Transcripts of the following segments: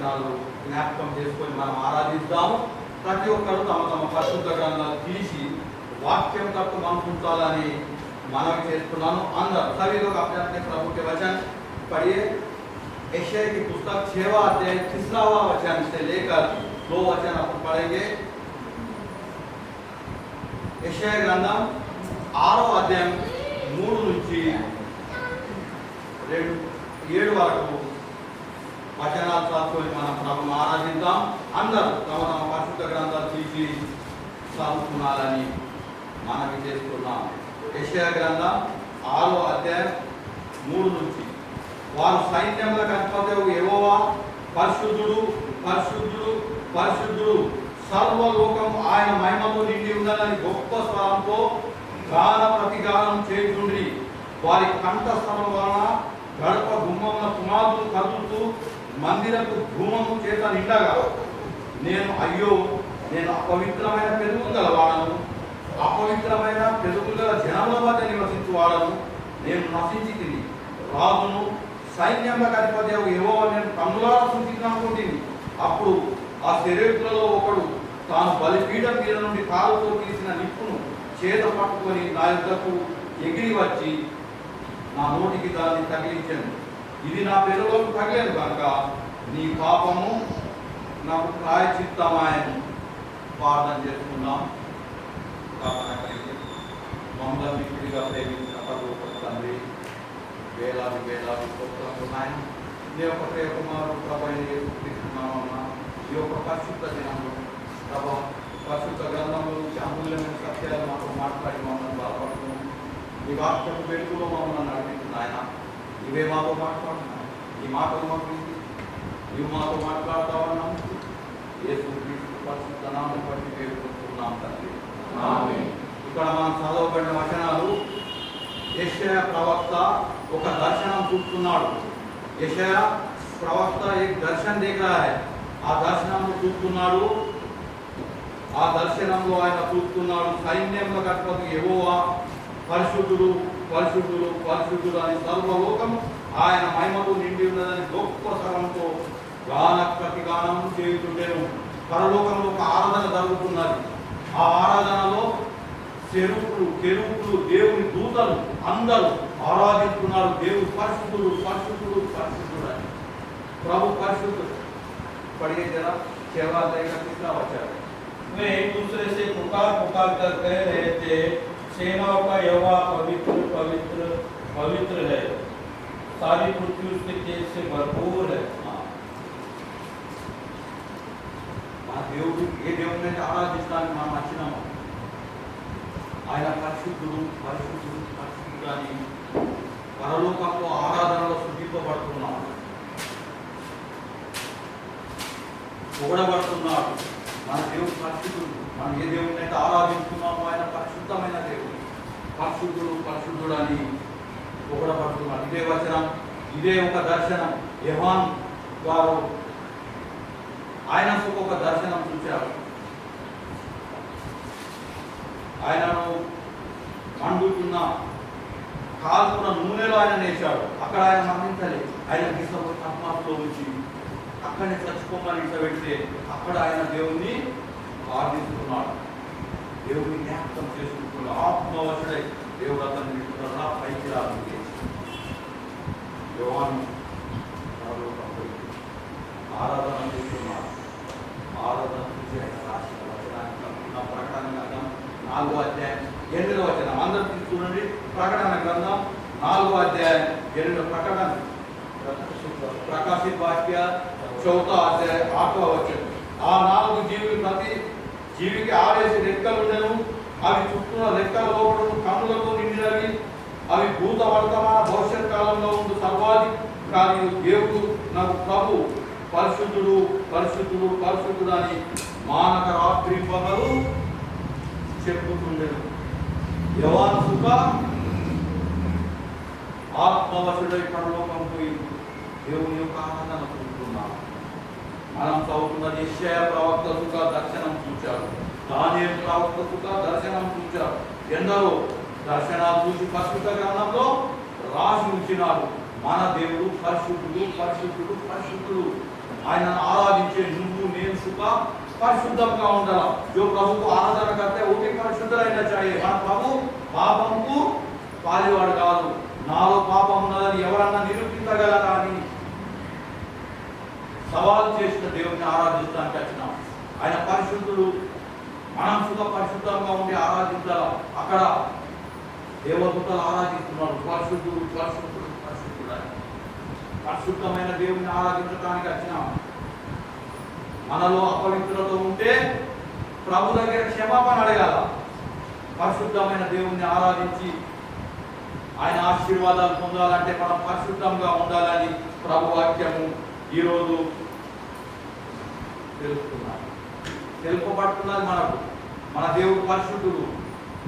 వచనాలు జ్ఞాపకం చేసుకొని మనం ఆరాధిద్దాము. ప్రతి ఒక్కరు తమ తమ పరిశుద్ధ గ్రంథాలు తీసి वाक्यम तक मन सुनतालानी मानव చేసుకున్నాను अंदर सभी लोग अपने अपने प्रभु के वचन पढ़िए। यशायाह की पुस्तक 6वां अध्याय 3वां वचन से लेकर 2 वचन अपन पढ़ेंगे। यशायाह ग्रंथम 6వ అధ్యాయం 3 నుంచి 7 వరకు వచనాలు చదువుకొని మనం ప్రభువును ఆరాధిద్దాం। అందరూ తమ తమ పరిశుద్ధ గ్రంథాలు తీసి చదువుకోవాలని మనవి చేస్తున్నాం। యెషయా గ్రంథం 6వ అధ్యాయం 3 నుంచి వారు సైన్యములకు అధిపతియగు యెహోవా పరిశుద్ధుడు పరిశుద్ధుడు పరిశుద్ధుడు సర్వలోకం ఆయన మహిమతో నిండి ఉన్నదని గొప్ప స్వరంతో గాన ప్రతిగానం చేయుచుండ్రి। వారి కంఠస్వరం వలన గడప గుమ్మమున పునాదులు కదులుతూ మందిరపు ధూమము చేత నిండగా నేను అయ్యో నేను అపవిత్రమైన పెదవులు గలవాడను, అపవిత్రమైన పెదవులు గల జనముల మధ్య నివసించువాడను, నేను నశించి తిని రాజును సైన్యములకు అధిపతియగు యెహోవా నేను కన్నులారా చూచిననుకుంటుని। అప్పుడు ఆ శరీరులలో ఒకడు తాను బలిపీఠం మీద నుండి కాలుతో తీసిన నిప్పును చేత పట్టుకొని నా యొద్దకు ఎగిరి వచ్చి నా నోటికి దాన్ని తగిలించాను। ఇది నా పెదవులకు తగిలేదు కనుక నీ పాపము నాకు ప్రాయశ్చిత్తమాయను। ప్రార్థన చేసుకుందాం। మమ్మల్ని విడిగా ప్రేమించిన పరలోక తండ్రి, వేలాది వేలాది స్తోత్రములు నాయన। నీ యొక్క ప్రియ కుమారుడు ప్రభువైన యేసుక్రీస్తునామమున ఈ యొక్క పరిశుద్ధ దినంలో ప్రభు పరిశుద్ధ గ్రంథంలో నుంచి అమూల్యమైన సత్యాలు మాతో మాట్లాడి మమ్మల్ని బాధపడుతున్నాం। ఈ వాక్యపు వెలుగులో మమ్మల్ని నడిపించిన ఆయన ఇవే మాతో మాట్లాడుతున్నాం। ఈ మాటలు మాకు నీవు మాతో మాట్లాడతావన్నాం। యేసుక్రీస్తు పరిశుద్ధ నామమును బట్టి వేడుకుంటున్నాం తండ్రి, ఆమేన్। ఇక్కడ మనం చదవబడిన వచనాలు యెషయా ప్రవక్త ఒక దర్శనం చూస్తున్నాడు। యెషయా ప్రవక్త एक दर्शन देख रहा है। ఆ దర్శనంలో చూస్తున్నాడు, ఆ దర్శనంలో ఆయన చూస్తున్నాడు సైన్యములకు అధిపతి యెహోవా పరిశుద్ధుడు పరిశుద్ధుడు పరిశుద్ధుడు అని సర్వలోకం ఆయన మహిమతో నిండి ఉన్నదని గొప్ప స్వరంతో గాన ప్రతిగానం చేయుచుండెను। పరలోకంలో ఒక ఆరాధన జరుగుతున్నది। ఆ ఆరాధనలో కెరూబులు దేవుని దూతలు అందరూ ఆరాధిస్తున్నారు। దేవుడు పరిశుద్ధుడు పరిశుద్ధుడు పరిశుద్ధుడు అని। ప్రభు పరిశుద్ధుడు। पढ़िए जरा 6वां अध्याय का 3वां वचन। वे एक दूसरे से पुकार पुकार कर कह रहे थे, सेनाओं का यहोवा पवित्र पवित्र पवित्र है, सारी पृथ्वी उसके तेज से भरपूर है। దేవుడు ఏ దేవుడిని ఆరాధించడానికి మనం వచ్చినాము। ఆయన పరిశుద్ధుడు పరిశుద్ధుడు పరిశుద్ధుడు అని పరలోకంలో ఆరాధనలో శుద్ధింపబడుతున్నాడు, పొగడబడుతున్నాడు। మన దేవుడు పరిశుద్ధుడు। మనం ఏ దేవుడిని అయితే ఆరాధిస్తున్నామో ఆయన పరిశుద్ధమైన దేవుడు, పరిశుద్ధుడు పరిశుద్ధుడు అని పొగడబడుతున్నాడు। ఇదే వచనం, ఇదే ఒక దర్శనం। యోహాను వారు ఆయన ఒక దర్శనం చూశారు। ఆయనను మండుతున్న కాల్పున నూనెలో ఆయన నేర్చాడు। అక్కడ ఆయన మరణించలే, ఆయన తీసుకుపోయి ఆత్మలో ఉంచి అక్కడనే చచ్చిపోమని పెడితే అక్కడ ఆయన దేవుణ్ణి ప్రార్థిస్తున్నాడు, దేవుని జ్ఞాపకం చేసుకుంటున్నాడు। ఆత్మవశుడై దేవుడు అతన్ని పైకి రాదు। యోహాను ఆరాధన చేస్తున్నాడు। ఆరాధన చూసి ఆయన రాసిన వచనానికి ప్రకటన గ్రంథం 4వ అధ్యాయం 8వ వచనం అందరూ చూడండి। ప్రకటన గ్రంథం 4వ అధ్యాయం 8వ ప్రకటన ప్రకాశిత వాక్య 4వ అధ్యాయం 8వ వచనం। ఆ 4 జీవులు ప్రతి జీవికి 6 రెక్కలు ఉండెను, అవి చుట్టూ రెక్కల లోపల కన్నులతో నిండినవి, అవి భూత వర్తమాన భవిష్యత్ కాలంలో ఉండు సర్వాధికారి దేవుడు నాకు ప్రభు పరిశుద్ధుడు పరిశుద్ధుడు పరిశుద్ధుడు అని మానక రాత్రి పగలు చెప్పుతుండెను। యోహాను సుఖ ఆత్మవశుడై పరలోకం పోయి దేవుని యొక్క ఆనందం చూస్తున్నాడు। మనం చదువుతున్నది యెషయా ప్రవక్త సుఖ దర్శనం చూచాడు, దానియేలు ప్రవక్త సుఖ దర్శనం చూచాడు। ఎందరో దర్శనాలు చూసి పరిశుద్ధ గ్రంథంలో రాసి ఉంచినారు। మన దేవుడు పరిశుద్ధుడు పరిశుద్ధుడు పరిశుద్ధుడు ఆయనను ఆరాధించే నువ్వు నేను సుఖ పరిశుద్ధంగా ఉండాలి. जो प्रभु को आराधना करते वो भी परिशुद्ध रहना चाहिए. మన ప్రభు పాపంకు పాలివాడు కాదు. నాలో పాపం ఉన్నదని ఎవరన్నా నిరూపించగలరా అని సవాల్ చేసిన దేవుని ఆరాధించడానికి వచ్చినాం. ఆయన పరిశుద్ధుడు, మనం సుఖ పరిశుద్ధంగా ఉండి ఆరాధించాలి. అక్కడ దేవదూతలు ఆరాధిస్తున్నారు, పరిశుద్ధుడు పరిశుద్ధుడు పరిశుద్ధుడు అని. పరిశుద్ధమైన దేవుని ఆరాధించడానికి వచ్చినాం. మనలో అపవిత్రత ఉంటే ప్రభు దగ్గర క్షమాపణ అడగాల. పరిశుద్ధమైన దేవుణ్ణి ఆరాధించి ఆయన ఆశీర్వాదాలు పొందాలంటే మనం పరిశుద్ధంగా ఉండాలని ప్రభు వాక్యము ఈరోజు తెలుపబడుతున్నది మనకు. మన దేవుడు పరిశుద్ధుడు,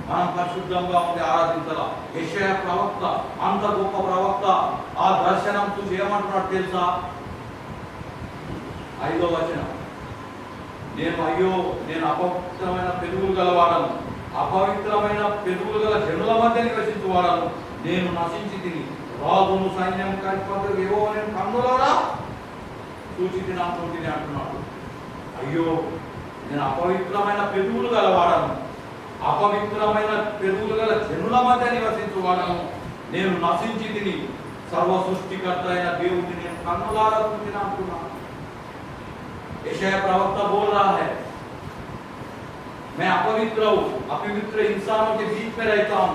మనం పరిశుద్ధంగా ఉండి ఆరాధించాల. యెషయా ప్రవక్త అంత గొప్ప ప్రవక్త ఆ దర్శనం చూసి ఏమంటున్నాడు తెలుసా? 5వ వచనం, నేను అపవిత్రమైన పెదవులు గలవాడను, అపవిత్రమైన పెదవులు గల జనుల మధ్య నివసించువాడను, నేను నశించి తిని రాజును సైన్యం కలిపి ఏవో నేను కన్నులారా చూచి తిని అంటున్నాడు. అయ్యో, నేను అపవిత్రమైన పెదవులు గలవాడను, అపవిత్రమైన పెదవులు గల జనుల మధ్య నివసించువాడను, నేను నశించి తిని సర్వ సృష్టికర్త అయిన దేవుడిని నేను కన్నులారా చూచి అంటున్నాను. यशाया प्रवक्ता बोल रहा है, मैं अपवित्र हूं, अपवित्र इंसानों के बीच में रहता हूं,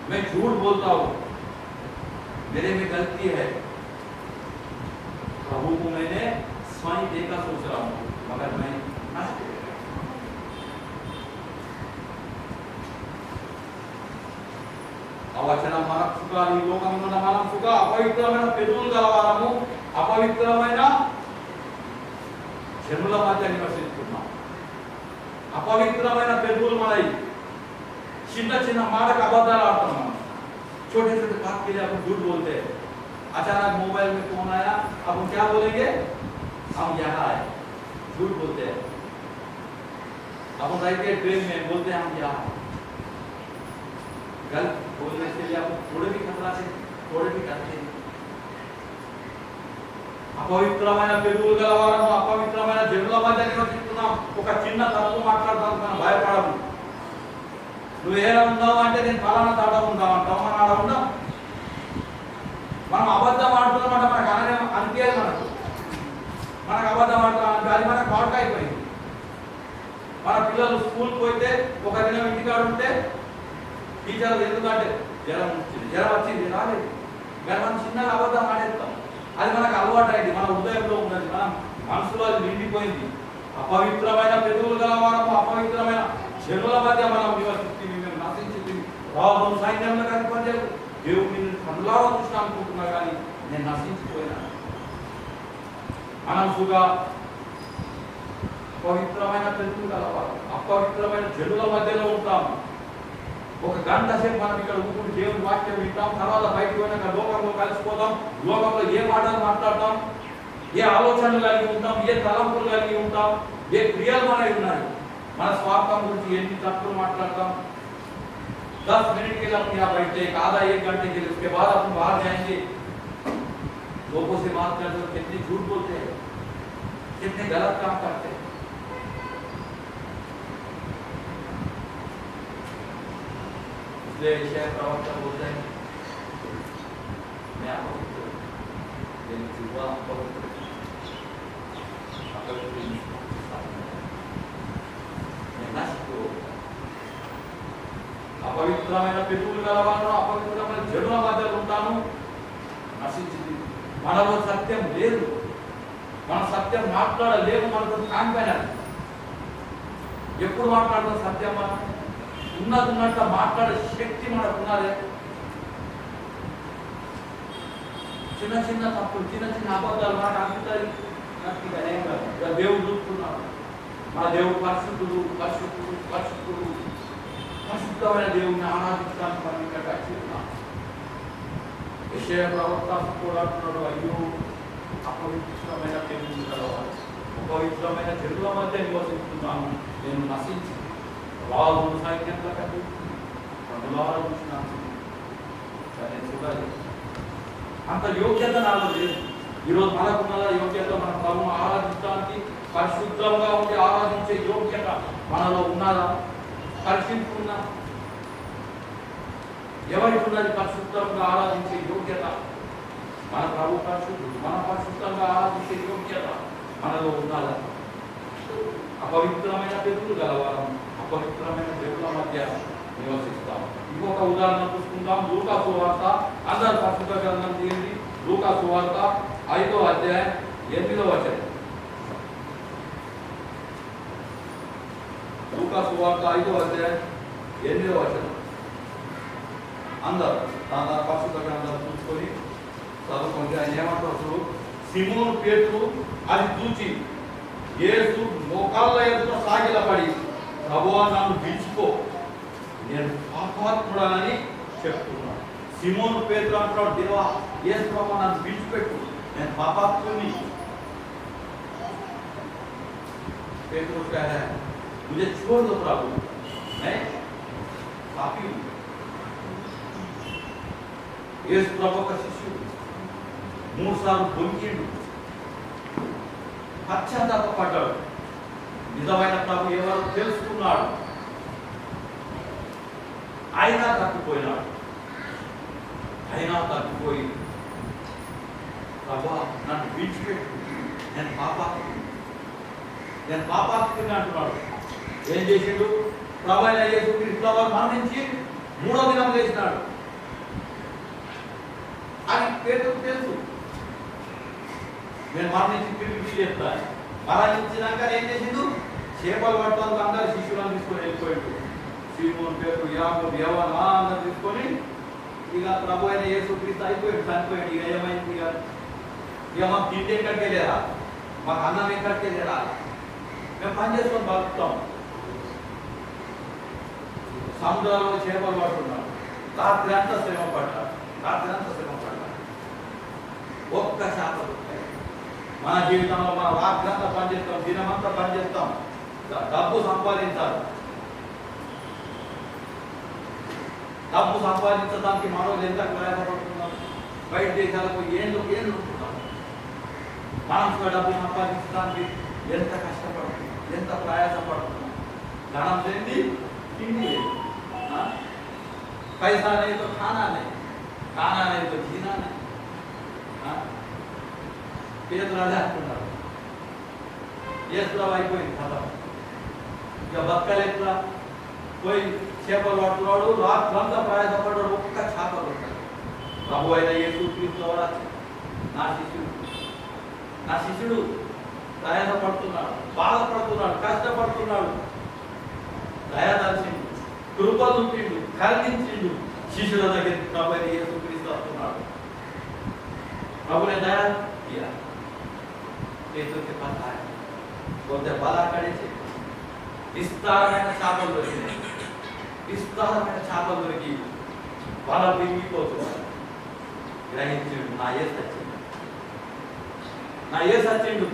मैं झूठ बोलता हूं, मेरे में गलती है, प्रभु को मैंने स्वयं देखा सोच रहा हूं, मगर मैं नष्ट हो गया. అవచనం మనకు సుఖ, ఈ లోకంలో మనం సుఖ అపవిత్రమైన పెదవులు గలవారము, అపవిత్రమైన జనుల మధ్య నివసిస్తున్నాం. అపవిత్రమైన పెదవులు మనవి. చిన్న చిన్న మాటకు అబద్ధాలు ఆడతాం మనం. छोटे छोटे बात के लिए अपन झूठ बोलते हैं. अचानक मोबाइल में फोन आया, अब हम क्या बोलेंगे? हम यहाँ आए, झूठ बोलते हैं. अपन रहते ट्रेन में बोलते हैं हम यहाँ. गलत बोलने से लिए अपन थोड़े भी खतरा से थोड़े भी करते हैं. అపవిత్రమైన పెదవులు గలవారము, అపవిత్రమైన జనుల మధ్య నివసిస్తున్నాం. ఒక చిన్న తప్పు మాట్లాడడానికి మనం భయపడము. నువ్వు ఏలా ఉన్నావు అంటే నేను ఫలానా తాట ఉంటావు అంటావు, మన ఆడ ఉందా? మనం అబద్ధం ఆడుతున్నామంటే మనకు అనిపించేది. మనకు అబద్ధం ఆడుతున్నాం అది మనకు పాటు అయిపోయింది. మన పిల్లలు స్కూల్కి పోతే ఒక దినం ఇంటికాడ ఉంటే టీచర్లు ఎందుకంటే జ్వరం వచ్చింది రాలేదు, కానీ మనం చిన్నగా అబద్ధం ఆడేస్తాం. అది మనకు అలవాటు అయింది, మన హృదయంలో ఉన్నది, మన మనసులో అది నిండిపోయింది. అపవిత్రమైన పెదవులు గలవారము, అపవిత్రమైన జనుల మధ్య మనం నివసిస్తుంది, మేము నశించింది. రాజు సైన్యంలో కనిపడే దేవుడు నిన్ను కనులారా చూసిన అనుకుంటున్నా కానీ నేను నశించిపోయినా. మనసుగా పవిత్రమైన పెదవులు గలవారు, అపవిత్రమైన జనుల మధ్యలో ఉంటాము. ఒక గంట సేపు మనం ఇక్కడ కూర్చుని దేవుని వాక్యం వింటాం, తర్వాత బయటకు పోయినాక లోకంలో కలిసిపోతాం. లోకంలో ఏ మాటలు మాట్లాడతాం, ఏ ఆలోచనలు కలిగి ఉంటాం, ఏ తలంపులు కలిగి ఉంటాం, ఏ క్రియలు మనవి ఉన్నాయి. మన స్వార్థం గురించి ఎన్ని తప్పులు మాట్లాడతాం. 10 मिनट के लिए अपने यहाँ बैठते, आधा 1 घंटे के लिए, उसके बाद अपन बाहर जाएंगे, लोगों से बात करते हो, कितने झूठ बोलते हैं, कितने गलत काम करते हैं. इसलिए यशाया प्रवक्ता बोलते हैं, मैं अपवित्र हूं, लेकिन जुआ अपवित्र मैं नष्ट हो गया. అపవిత్రమైన పెదవులు గలవారు, అపవిత్రమైన జనుల మధ్య ఉంటాను, నశించింది. మనలో సత్యం లేదు, మన సత్యం మాట్లాడలేము, మనతో కానిపోయినది. ఎప్పుడు మాట్లాడతాం సత్యం? మనం ఉన్నట్టు మాట్లాడే శక్తి మనకు ఉన్నదే. చిన్న చిన్న తప్పులు, చిన్న చిన్న అబద్ధాలు మనకు అనిపిస్తాయి. దేవుడు చూస్తున్నాడు. మన దేవుడు పరిశుద్ధుడు, పరిశుద్ధుడు, పరిశుద్ధుడు. పరిశుద్ధమైన దేవుడిని ఆరాధించడానికి మనం ఇక్కడ వచ్చున్నాం. యెషయా ప్రవక్త కూడా అంటున్నాడు, అయ్యో అపవిత్రమైన పెదవులు గలవారు, అపవిత్రమైన జనుల మధ్య నివసిస్తున్నాను, నేను నశించి రాజు సైన్యంలో కంటే కనులారా చూసినాను. చూడాలి, అంత యోగ్యత నాలో లేదు. ఈరోజు మనకున్న యోగ్యత మన ప్రభువును ఆరాధించడానికి పరిశుద్ధంగా ఉండి ఆరాధించే యోగ్యత మనలో ఉన్నదా? పరిశుద్ధంగా ఎవరికి ఉన్నది పరిశుద్ధంగా ఆరాధించే యోగ్యత? మన ప్రభు పరిశుద్ధుడు, మన పరిశుద్ధంగా ఆరాధించే యోగ్యత మనలో ఉన్నదా? అపవిత్రమైన పెరుగులు గలవారం అపవిత్రమైన పెరుగుల మధ్య నివసిస్తాం. ఇంకొక ఉదాహరణ చూసుకుందాం. లూకా సువార్త, అందరు పరిశుద్ధ గ్రంథం తీయండి. లూకా సువార్త 5వ అధ్యాయం 8వ వచనం. లూకా సువార్త 5వ అధ్యాయం 8వ వచనం. అందరు తన పరిశుద్ధ గ్రంథాలు చూసుకొని చదువుకుంటే ఆయన ఏమంటారు? సిమోను పేతురు అది చూచి యేసు మోకాళ్ళ ఎదుట సాగిలపడి, ప్రభువా నన్ను పిలుచుకో, నేను పాపాత్ముడనని చెప్తున్నాడు. సిమోను పేతురు అంటున్నాడు, దేవా యేసు ప్రభువా నన్ను పిలిచిపెట్టు, నేను పాపాత్ముని. पेट्रोल क्या है, मुझे छोड़ दो प्रभु, मैं पापी हूं. యేసు ప్రభు యొక్క శిష్యుడు 3 సార్లు పొంగిండు, పశ్చాత్తాపడ్డాడు. నిజమైన ప్రభు ఎవరో తెలుసుకున్నాడు. అయినా తప్పిపోయినాడు. అయినా తప్పిపోయి, ప్రభు నన్ను విడిచిపెట్టు, నేను పాపాత్ముడిని అంటున్నాడు. ఏం చేసిండు? ప్రభు అయిన యేసుక్రీస్తు వారు మరణించి 3వ దినం లేచినాడు అని పేతురుకు తెలుసు. నేను మరణించి తిరిగి చేస్తాను. మరణించినాక ఏం చేసిండు? చేపలు పట్టడానికి అందరు శిష్యులను తీసుకొని వెళ్ళిపోయాడు. సీమోను, పేతురు, యాకోబు, యోహాను అందరు తీసుకొని ఇక ప్రభు అయిన యేసుక్రీస్తు అయిపోయాడు, చనిపోయాడు. ఇక ఏమైంది? ఇక మాకు తిండి ఎక్కడికి వెళ్ళేరా, మాకు అన్నం ఎక్కడికి వెళ్ళేరా, మేము పని చేసుకొని బతుకుతాం. సముద్రాల్లో చేపలు పడుతున్నాం. రాత్రి అంతా శ్రమ పడ్డాడు. ఒక్క శాతం మన జీవితంలో మన రాత్రంతా పనిచేస్తాం, దినమంతా పనిచేస్తాం, డబ్బు సంపాదించాలి. డబ్బు సంపాదించడానికి మనోళ్ళు ఎంత ప్రయాసపడుతున్నాం. బయట దేశాలకు ఏళ్ళు ఉంటున్నాం. మనం డబ్బు సంపాదించడానికి ఎంత కష్టపడుతున్నాం, ఎంత ప్రయాసపడుతున్నాం. ధనం లేని తిండి లేదు, पैसा नहीं तो खाना नहीं तो जीना नहीं. పేదలు అదే అంటున్నారు. అయిపోయింది కదా, ఇక బతకలేట్లా. పోయి చేపలు పడుతున్నాడు, రాత్రంతా ప్రయాసపడ్డాడు, ఒక్క చేప దొరకదు. ప్రభు అయిన యేసుక్రీస్తు వారు నా శిష్యుడు ప్రయాసపడుతున్నాడు, బాధపడుతున్నాడు, కష్టపడుతున్నాడు. దయాదర్శిండు, కృప చూపిండు, కరుణించిండు. శిష్యుల దగ్గర ప్రభు అయిన యేసుక్రీస్తు వస్తున్నాడు. ప్రభునే దయా किया, पेट्रोल के पास आया, बोलते बाला कड़े से విస్తారమైన చేపలు దొరికినాయి. విస్తారమైన చేపలు దొరికి వాళ్ళ విరిగిపోతున్నారు. గ్రహించిండు, నా యేసు వచ్చిండు.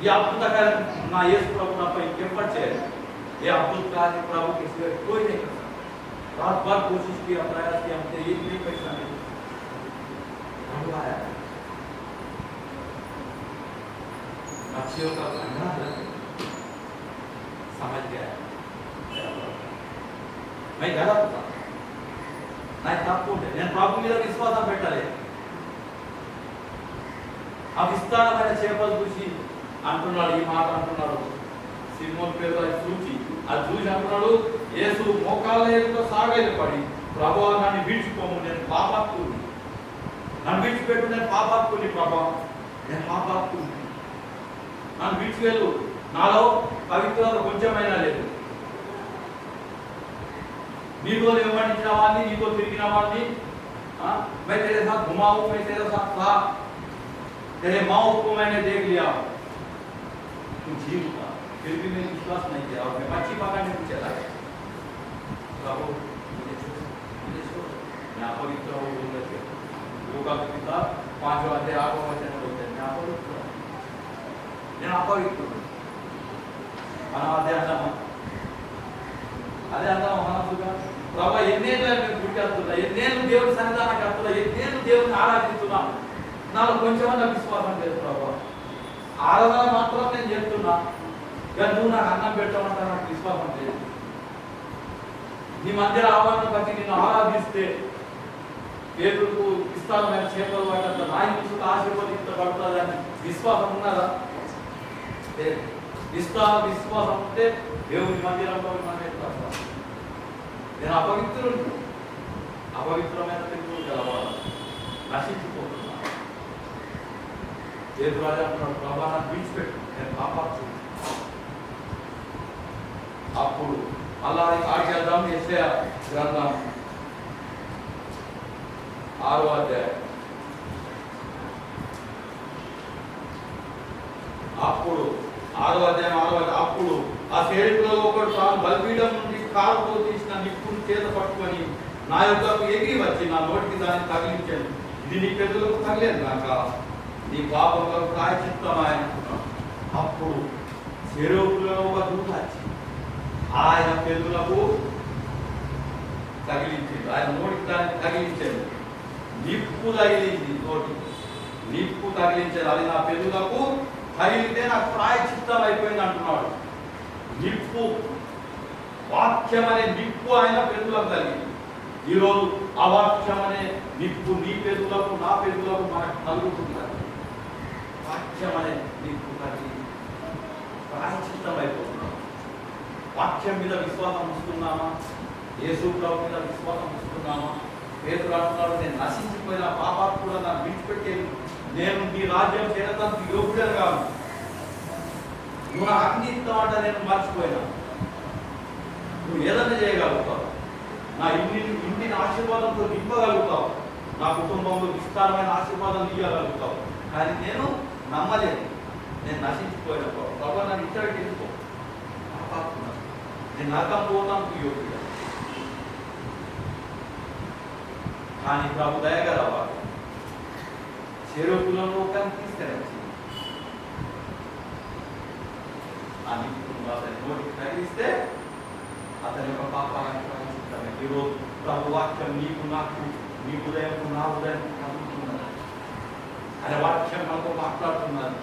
ఈ అద్భుతకార్యం నా యేసు ప్రభు నాపై ఇంకెప్పటి చేయాలి. ये अद्भुत कार्य प्रभु के सिवा कोई नहीं कर सकता. रात भर कोशिश किया, प्रयास किया, हमसे एक भी पैसा नहीं. प्रभु आया, मच्छियों का भंडार समझ गया. मैं गलत था, मैं तप्पु నేను ప్రభు మీద విశ్వాసం పెట్టాలి. ఆ విస్తారమైన చేపలు చూసి అంటున్నాడు, ఈ మాట అంటున్నాడు. సిమోను పేతురు చూసి అంటున్నాడు, యేసు మోకాళ్ళ ఎదుట సాగిలపడి, ప్రభువా నన్ను విడిచిపోము, నేను పాపాత్ముడిని, నన్ను విడిచిపెట్టు, నేను పాపాత్ముడిని, ప్రభువా నేను పాపాత్ముడిని, నన్ను విడిచివెళ్ళు, నాలో పవిత్రత కొంచెమైనా లేదు. నీతో వెంబడించిన వాడిని, నీతో తిరిగిన వాడిని, मैं तेरे साथ घुमा हूं, मैं तेरे साथ था, तेरे माओ को मैंने देख लिया, तू जीवता, फिर भी मैंने विश्वास नहीं किया और मैं मच्छी पकड़ने को चला गया. प्रभु मुझे छोड़, मैं अपवित्र हो गया. लूका की किताब 5वां अध्याय 8वां वचन बोलते हैं, मैं अपवित्र हूं. మన అదే అందామా మనసుగా ప్రభా ఎన్నేళ్ళు నేను గుడికి వెళ్తున్నా, ఎన్నేళ్ళు దేవుని సన్నిధానానికి వెళ్తున్నా, ఎన్నేళ్ళు దేవుని ఆరాధిస్తున్నాను, నాలో కొంచెమన్నా విశ్వాసం లేదు ప్రభా. ఆరాధన మాత్రం నేను చెప్తున్నా, కానీ నువ్వు నాకు అన్నం పెట్టమంటా నాకు విశ్వాసం లేదు. నీ మందిర ఆవరణ బట్టి నిన్ను ఆరాధిస్తే పేదలకు విస్తారమైన చేపలు పడ్డంత నా ఇంటికి ఆశీర్వదించబడుతుందని విశ్వాసం ఉన్నదా? లేదు. విశ్వాసం ఉంటే దేవుని మందిరంలో మనం ఎట్లా? నేను అపవిత్రుడు, అపవిత్రమైన వ్యక్తులు గెలవాలి, నశించిపోతున్నా. పేదలు రాజా అంటున్నాడు, ప్రభా నాకు విడిచిపెట్టు, నేను కాపాడు. అప్పుడు అలా ఆడికేద్దాం. యెషయా గ్రంథం 6వ అధ్యాయం. అప్పుడు 6వ అధ్యాయం అప్పుడు ఆ సేవకులలో ఒకడు తాను బలిపీఠం నుండి కాలుతో తీసిన నిప్పును చేత పట్టుకొని నా యొక్కకు ఎగిరి వచ్చి నా నోటికి దాన్ని తగిలించాను. ఇది నీ పెదవులకు తగిలేదు కాక, నీ పాపములకు ప్రాయశ్చిత్తమాయన. అప్పుడు సేవకులలో ఒక దూత వచ్చి ఆయన పెదవులకు తగిలించింది, ఆయన నోటికి దాన్ని తగిలించాడు. నిప్పు తగిలింది, నోటి నిప్పు తగిలించాడు. అది నా పెదవులకు తగిలితే నాకు ప్రాయశ్చిత్తం అయిపోయింది అంటున్నాడు. నిప్పు, వాక్యం అనే నిప్పు ఆయన పెదవులకు తగిలింది. ఈరోజు అవాక్యం అనే నిప్పు నీ పెదవులకు నా పెదవులకు మనకు తగులుతుంది. వాక్యం అనే నిప్పు తగిలి ప్రాయశ్చిత్తం అయిపోతున్నాం. వాక్యం మీద విశ్వాసం ఉంచుతున్నామా? యేసు ప్రభు మీద విశ్వాసం ఉంచుతున్నామా? పేతురు అంటున్నాడు, నేను నశించిపోయిన పాపాలు కూడా నాకు విడిచిపెట్టేది, నేను నీ రాజ్యం చేరడానికి యోగ్యుడని కాదు. నువ్వు నాకు అన్ని ఇస్తామంటే నేను మర్చిపోయినా. నువ్వు ఏదైనా చేయగలుగుతావు, నా ఇంటిని ఆశీర్వాదంతో నింపగలుగుతావు, నా కుటుంబంలో విస్తారమైన ఆశీర్వాదం ఇవ్వగలుగుతావు. కానీ నేను నమ్మలేదు, నేను నశించిపోయిన ప్రభు నన్ను ఇచ్చడికి వెళ్ళిపో, నేను నరకం పోతానికి యోగ్యుడు. కానీ ప్రభు దయగలవాడు, చెరుకులను ఒకరిని తీసుకెళ్ళి ఆ నిప్పును అతని నోటికి తగిలిస్తే అతని యొక్క పాపాలను ప్రాయశ్చిత్తమే. ఈరోజు ప్రభు వాక్యం నీకు నాకు, నీ ఉదయం నా ఉదయం అందుతున్నది. ఆయన వాక్యం మనతో మాట్లాడుతున్నది.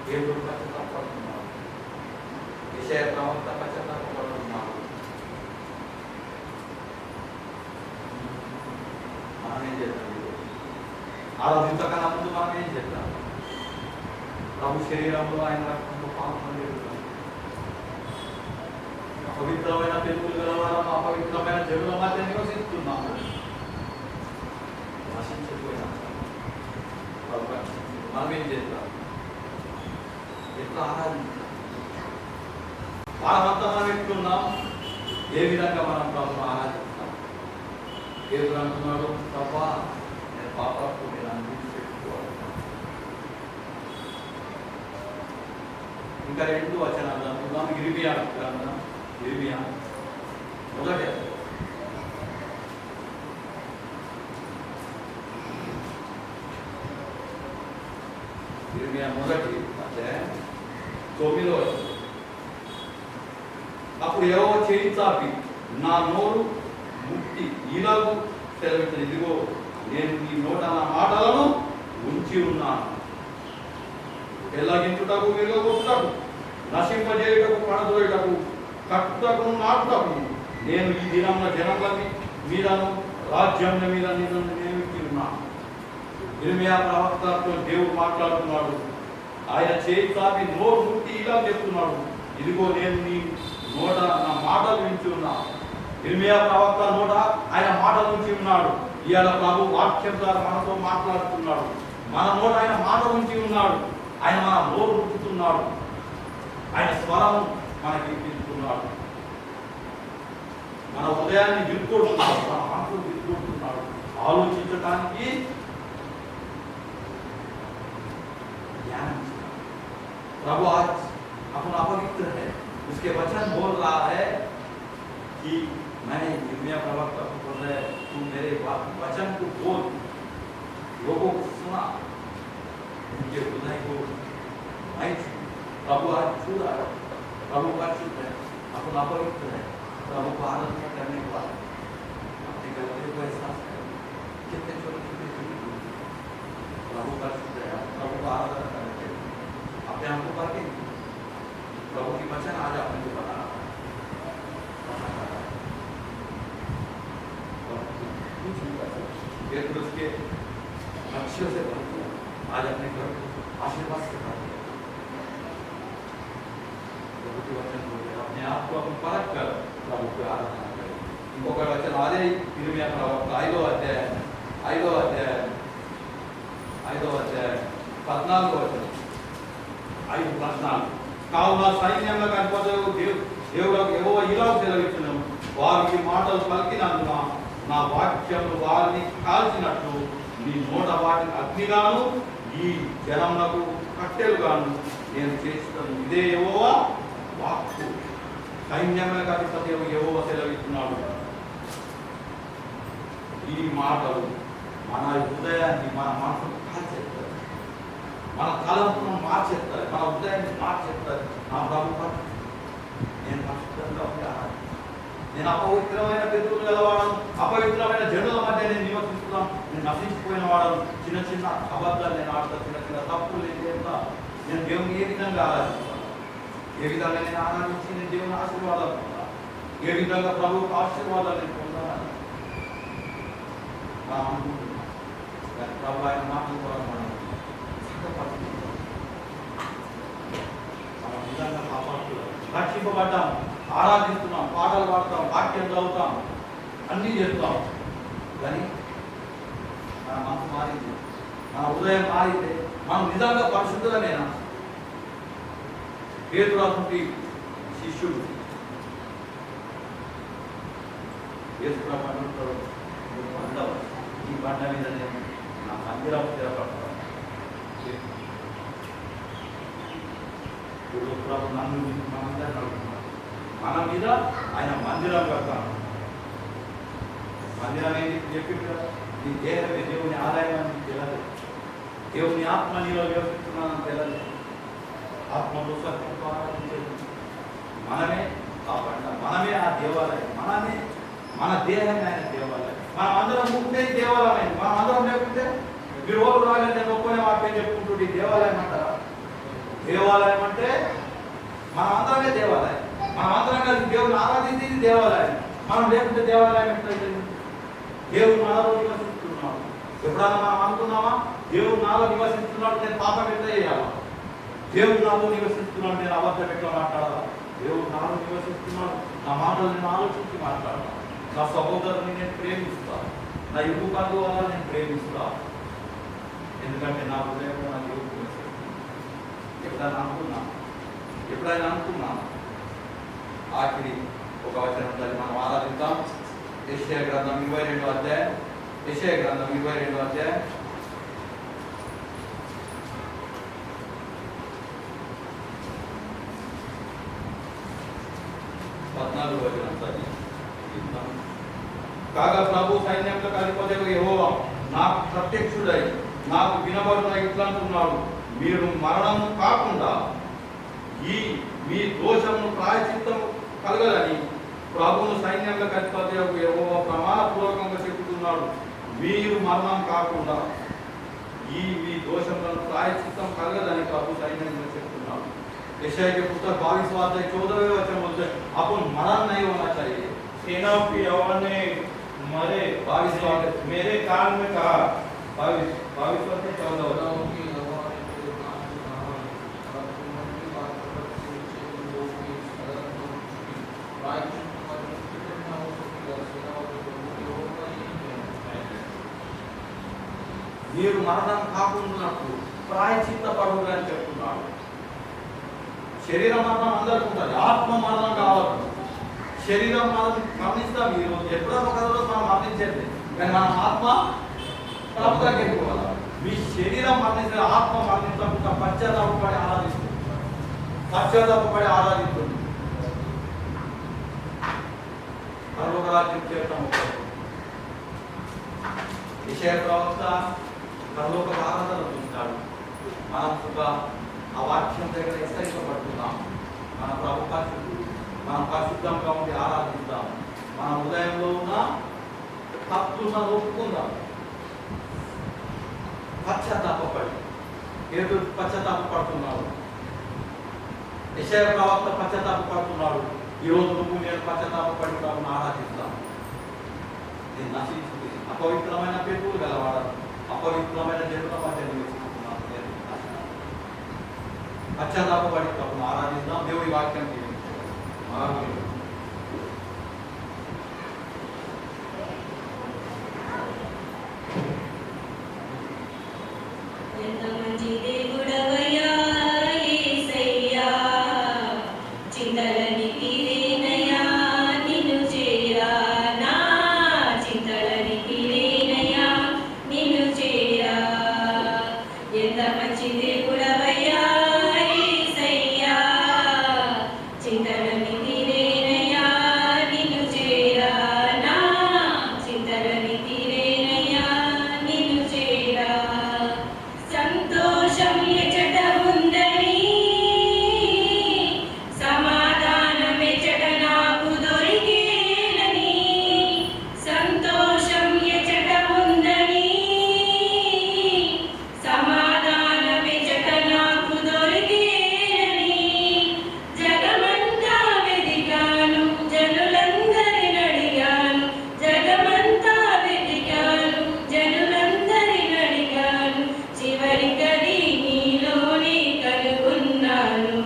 దేవుడు పశ్చాత్తాపడుతున్నాడు, యెషయా ప్రవక్త పశ్చాత్తాపడుతున్నాడు. మనం ఏం చేద్దాం? ఆరాధించకన్నా ముందు మనం ఏం చేద్దాం? ప్రభు శరీరంలో ఆయన రక్తంలో పాల్గొనలేదు. అపవిత్రమైన పెరుగులు గలవారం అపవిత్రమైన జనుల మధ్య నివసిస్తున్నాము. నశించిపోయినా మనం ఏం చేద్దాం? ఎట్లా ఆరాధించాలి? వారమంతా మనం ఎట్లున్నాం? ఏ విధంగా మనం ప్రభుత్వం ఆరాధిస్తాం? పేతురు అంటున్నాడు, ప్రభా నేను పాపాలకు నేను అనిపించుకోవాలి. ఇంకా 2 వచనాలు చదువుదాం. ఇర్మియా గ్రంథం, ఇర్మియా మొదటి అధ్యాయం 9వ వచనం. అప్పుడు యెహోవా చేయి చాపి నా నోరు ముట్టి ఈలాగు సెలవిచ్చిన, ఇదిగో నేను నీ నోట నా మాటలను ఉంచి ఉన్నాను. ఎలాగించుటకు, విరగొట్టుటకు, నశింపజేయుటకు, పడదోయుటకు, కట్టుటకు, నాటుటకు నేను ఈ దినమున జనముల మీదను రాజ్యముల మీద నియమించి ఉన్నాను. ఇర్మియా ప్రవక్తతో దేవుడు మాట్లాడుతున్నాడు. ఆయన చేయి చాపి నోరు ముట్టి ఇలా చెప్తున్నాడు, ఇదిగో నేను నీ నోట నా మాటలు వించి ఉన్నా. ఇర్మియా ప్రవక్త నోట ఆయన మాటలు ఉంచి ఉన్నాడు. ఇవాళ ప్రభు వాక్యం ద్వారా మనతో మాట్లాడుతున్నాడు. మన నోట ఆయన మాట ఉంచి ఉన్నాడు. ఆయన మన నోరు ఉంచుతున్నాడు. ఆయన స్వరం మనకి వినిపిస్తున్నాడు. మన ఉదయాన్ని విరుకొడుతున్నాడు, మన మనసును విరుకొడుతున్నాడు. ఆలోచించడానికి ध्यान। प्रभु आज अपन अपवित्र है, उसके वचन बोल रहा है कि मैं यिर्मयाह प्रवक्ता को बोल रहा है, तू मेरे वचन को बोल, लोगों को सुना, उनके हृदय को नहीं छू। प्रभु आज छू रहा है, प्रभु परिशुद्ध है, अपन अपवित्र है, प्रभु को आराधना करने के बाद अपने गलतियों को एहसास करें। कितने छोटे छोटे चीज प्रभु का शुक्र है, प्रभु को आराधना करके अपने आप को पाके प्रभु की वचन आज आपने को बताना कुछ नहीं कर सकते। उसके लक्ष्यों से भर दिया, आज अपने घर को आशीर्वाद से भर दिया। प्रभु के वचन बोले अपने आप को अपन परख कर प्रभु को आराधना करें। ఇంకొక వచనం అదే ఇర్మియా ప్రవక్త 5వ అధ్యాయం 14వ వచనం 5:14 కావున సైన్యములకు అధిపతులకు దేవుడు యెహోవా ఇలాగ సెలవిచ్చును, వారు ఈ మాటలు పలికినందున నా వాక్యములు వారిని కాల్చినట్లు నీ నోట వాటిని అగ్నిగాను ఈ జనములకు కట్టెలుగాను నేను చేస్తాను. ఇదే యెహోవా వాక్కు. సైన్యములకు అధిపతి యెహోవా సెలవిస్తున్నాడు. ఈ మాటలు మన హృదయాన్ని మన మనసును కాల్చేస్తారు, మన తలంపును మార్చేస్తారు, మన హృదయాన్ని మార్చేస్తారు. నా ప్రభు నేను పరిశుద్ధంగా ఉంటాను, నేను అపవిత్రమైన పితృలు గలవాడను, అపవిత్రమైన జనుల మధ్య నేను నివసిస్తున్నాను, నేను నశించిపోయిన వాడను, చిన్న చిన్న అబద్ధాలు నేను ఆడతాను, చిన్న చిన్న తప్పులు నేను చేస్తా. నేను దేవుని ఏ విధంగా ఆరాధిస్తాను, ఏ విధంగా నేను ఆరాధించి నేను దేవుని ఆశీర్వాదాలు పొందాను, ఏ విధంగా ప్రభువుకు ఆశీర్వాదాలు నేను పొందాలని మనం అనుకుంటున్నాం. కానీ ప్రభు ఆయన మాటల ద్వారా మనం సిద్ధపడుతున్నాం. మనం నిజంగా కాపాడుతున్నాం, రక్షింపబడ్డాం, ఆరాధిస్తున్నాం, పాటలు పాడతాం, వాక్యం చదువుతాం, అన్నీ చేస్తాం. కానీ మన మనసు మారింది, మన హృదయం మారింది, మనం నిజంగా పరిశుద్ధులమేనా? పేతురు అటువంటి శిష్యుడు యేసుప్రభు అంటాడు, ఈ బండ మీద నేను నా మందిరం స్థిరపడతాను. ప్రభు నన్ను మనందరినీ అడుగుతున్నాడు, మన మీద ఆయన మందిరం కడతాను. మందిరం ఏంటి చెప్పింది కదా, నీ దేహమే దేవుని ఆదాయం అని తెలియదు, దేవుని ఆత్మ నీలో నివసిస్తున్నానని తెలియదు. ఆత్మలో సత్యంతో ఆరాధించేది మనమే కాపాడ, మనమే ఆ దేవాలయం, మనమే మన దేహమే ఆయన దేవాలయం. మనం అందరం ఉంటే దేవాలయం, మనం అందరం లేకుంటే మీరు రోజు రాగానే నేను ఒక్కనే వాక్యం చెప్పుకుంటుంటే దేవాలయం అంటారా? దేవాలయం అంటే మనం అందరమే దేవాలయం, మనం అందరం కలిసి దేవుని ఆరాధించేది దేవాలయం. మనం లేకుంటే దేవాలయం ఎట్లయితే? దేవుడు మనలో నివసిస్తున్నాడు. ఎప్పుడైనా మనం అనుకున్నామా దేవుడు నాలో నివసిస్తున్నాడు, నేను పాపం ఎట్లా చేయాలా? దేవుడు నాలో నివసిస్తున్నాడు, నేను అబద్ధం ఎట్లా మాట్లాడాలా? దేవుడు నాలో నివసిస్తున్నాడు, నా మాటలు నేను ఆలోచించి మాట్లాడాలి. నా సహోదరుని నేను ప్రేమిస్తాను, నా ఇరుగు బంధువు వల్ల నేను ప్రేమిస్తాను. ఎందుకంటే నా హృదయంలో నా దేవుడు నివసిస్తున్నాడు. ఎప్పుడైనా అనుకున్నాను ఆఖరి ఒక వచనం ఉంటుంది, మనం ఆరాధిద్దాం. యెషయా గ్రంథం 22వ అధ్యాయం, యెషయా గ్రంథం 22వ అధ్యాయం 14వ వచనం చదివిద్దాం. కాగా ప్రభు సైన్యములకు అధిపతియగు యెహోవా నాకు ప్రత్యక్షుడై నాకు వినబడున ఇట్లంటున్నాడు, మీరు మరణం కాకుండా ఈ మీ దోషమును ప్రాయశ్చిత్తం కలగలని ప్రభువును సైన్యములకు అధిపతియగు యెహోవా ప్రమాణపూర్వకంగా చెబుతున్నాడు. మీరు మరణం కాకుండా ఈ మీ దోషములను ప్రాయశ్చిత్తం కలగదని ప్రభు సైన్యంగా చెప్తున్నాడు. यशायाह के पुस्तक 22वां अध्याय 14वें वचन बोलते हैं, अपन मरण नहीं होना चाहिए। सेनाओं की यहोवा ने मरे 22 मेरे कान में कहा, 22 से 14 మీరు మరణం కాకుండానట్లు ప్రాయశ్చిత్త పడులు అని చెప్తున్నాడు. శరీర మరణం అందరికీ ఉంటుంది, ఆత్మ మరణం కావాలి. శరీరం మరణిస్తాం, మీరు ఎప్పుడో ఒక రోజు మనం మరణించేది, కానీ మన ఆత్మ ప్రభు దగ్గరికి పోవాలి. మీ శరీరం మరణిస్తే ఆత్మ మరణించకుండా పశ్చాత్తాపడి ఆరాధిస్తుంది. పరలోక రాజ్యం చేరడం యెషయా ప్రవక్త పరలోక ఆరాధన చూస్తాడు. మనం కూడా ఆ వాక్యం దగ్గర హెచ్చరించబడుతున్నాం. మన ప్రభు పరిశుద్ధుడు, మనం పరిశుద్ధంగా ఉండి ఆరాధిస్తాం. మన హృదయంలో ఉన్న తప్పున ఒప్పుకుందాం. పశ్చాత్తాపడి ఏదో పశ్చాత్తాపడుతున్నాడు. యెషయా ప్రవక్త పశ్చాత్తాపడుతున్నాడు. ఈరోజు నువ్వు నేను పశ్చాత్తాపడి ప్రభువును ఆరాధిస్తాం. ఇది నశించింది. అపవిత్రమైన పేరులు గలవాడను, అపవిత్రమైన జనుల మధ్య నివసిస్తున్నాను. పశ్చాత్తాపడి ప్రభువును ఆరాధిస్తాం. దేవుడి వాక్యం ఆమేన్. ఎంత మంచి దేవుడవయ్యా యేసయ్యా, చింతలని తీరేనయ్యా నిన్ను చేరా, నా చింతలని తీరేనయ్యా నిన్ను చేరా. ఎంత మంచి దేవుడవయ్యా యేసయ్యా, చింతలని తీరేనయ్యా నిన్ను చేరా, నా చింతలని తీరేనయ్యా నిన్ను చేరా. సంతోషం ఎచట ఉందని, సమాధానం ఎచట నాకు దొరికేనని. సంతోషం ఎచట ఉందని, సమాధానం ఎచట నాకు దొరికేనని. జగమంతా వెదికాను, జనులందరిని అడిగాను. జగమంతా వెదికాను, జనులందరిని అడిగాను. చివరికది నీలోనే కనుగొన్నాను.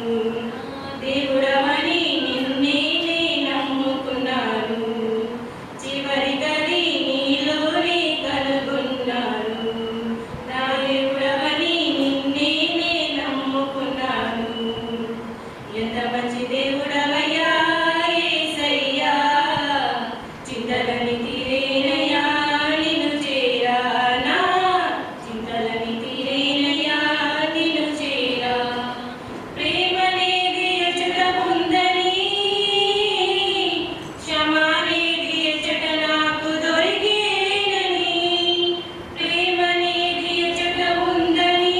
దేవుడవని నిన్నే నే నమ్ముకున్నాను. చివరికది నీలోనే కనుగొన్నాను. నా దేవుడవని నిన్నే నే నమ్ముకున్నాను. ఎంత మంచి దేవుడవయ్యా యేసయ్యా, చింతలని తీరేనయ్యా నిన్ను చేరా, నా చింతలని తీరేనయ్యా నిన్ను చేరా. ప్రేమనేది ఎచట ఉందని, క్షమానేది ఎచట నాకు దొరికేనని. ప్రేమనేది ఎచట ఉందని,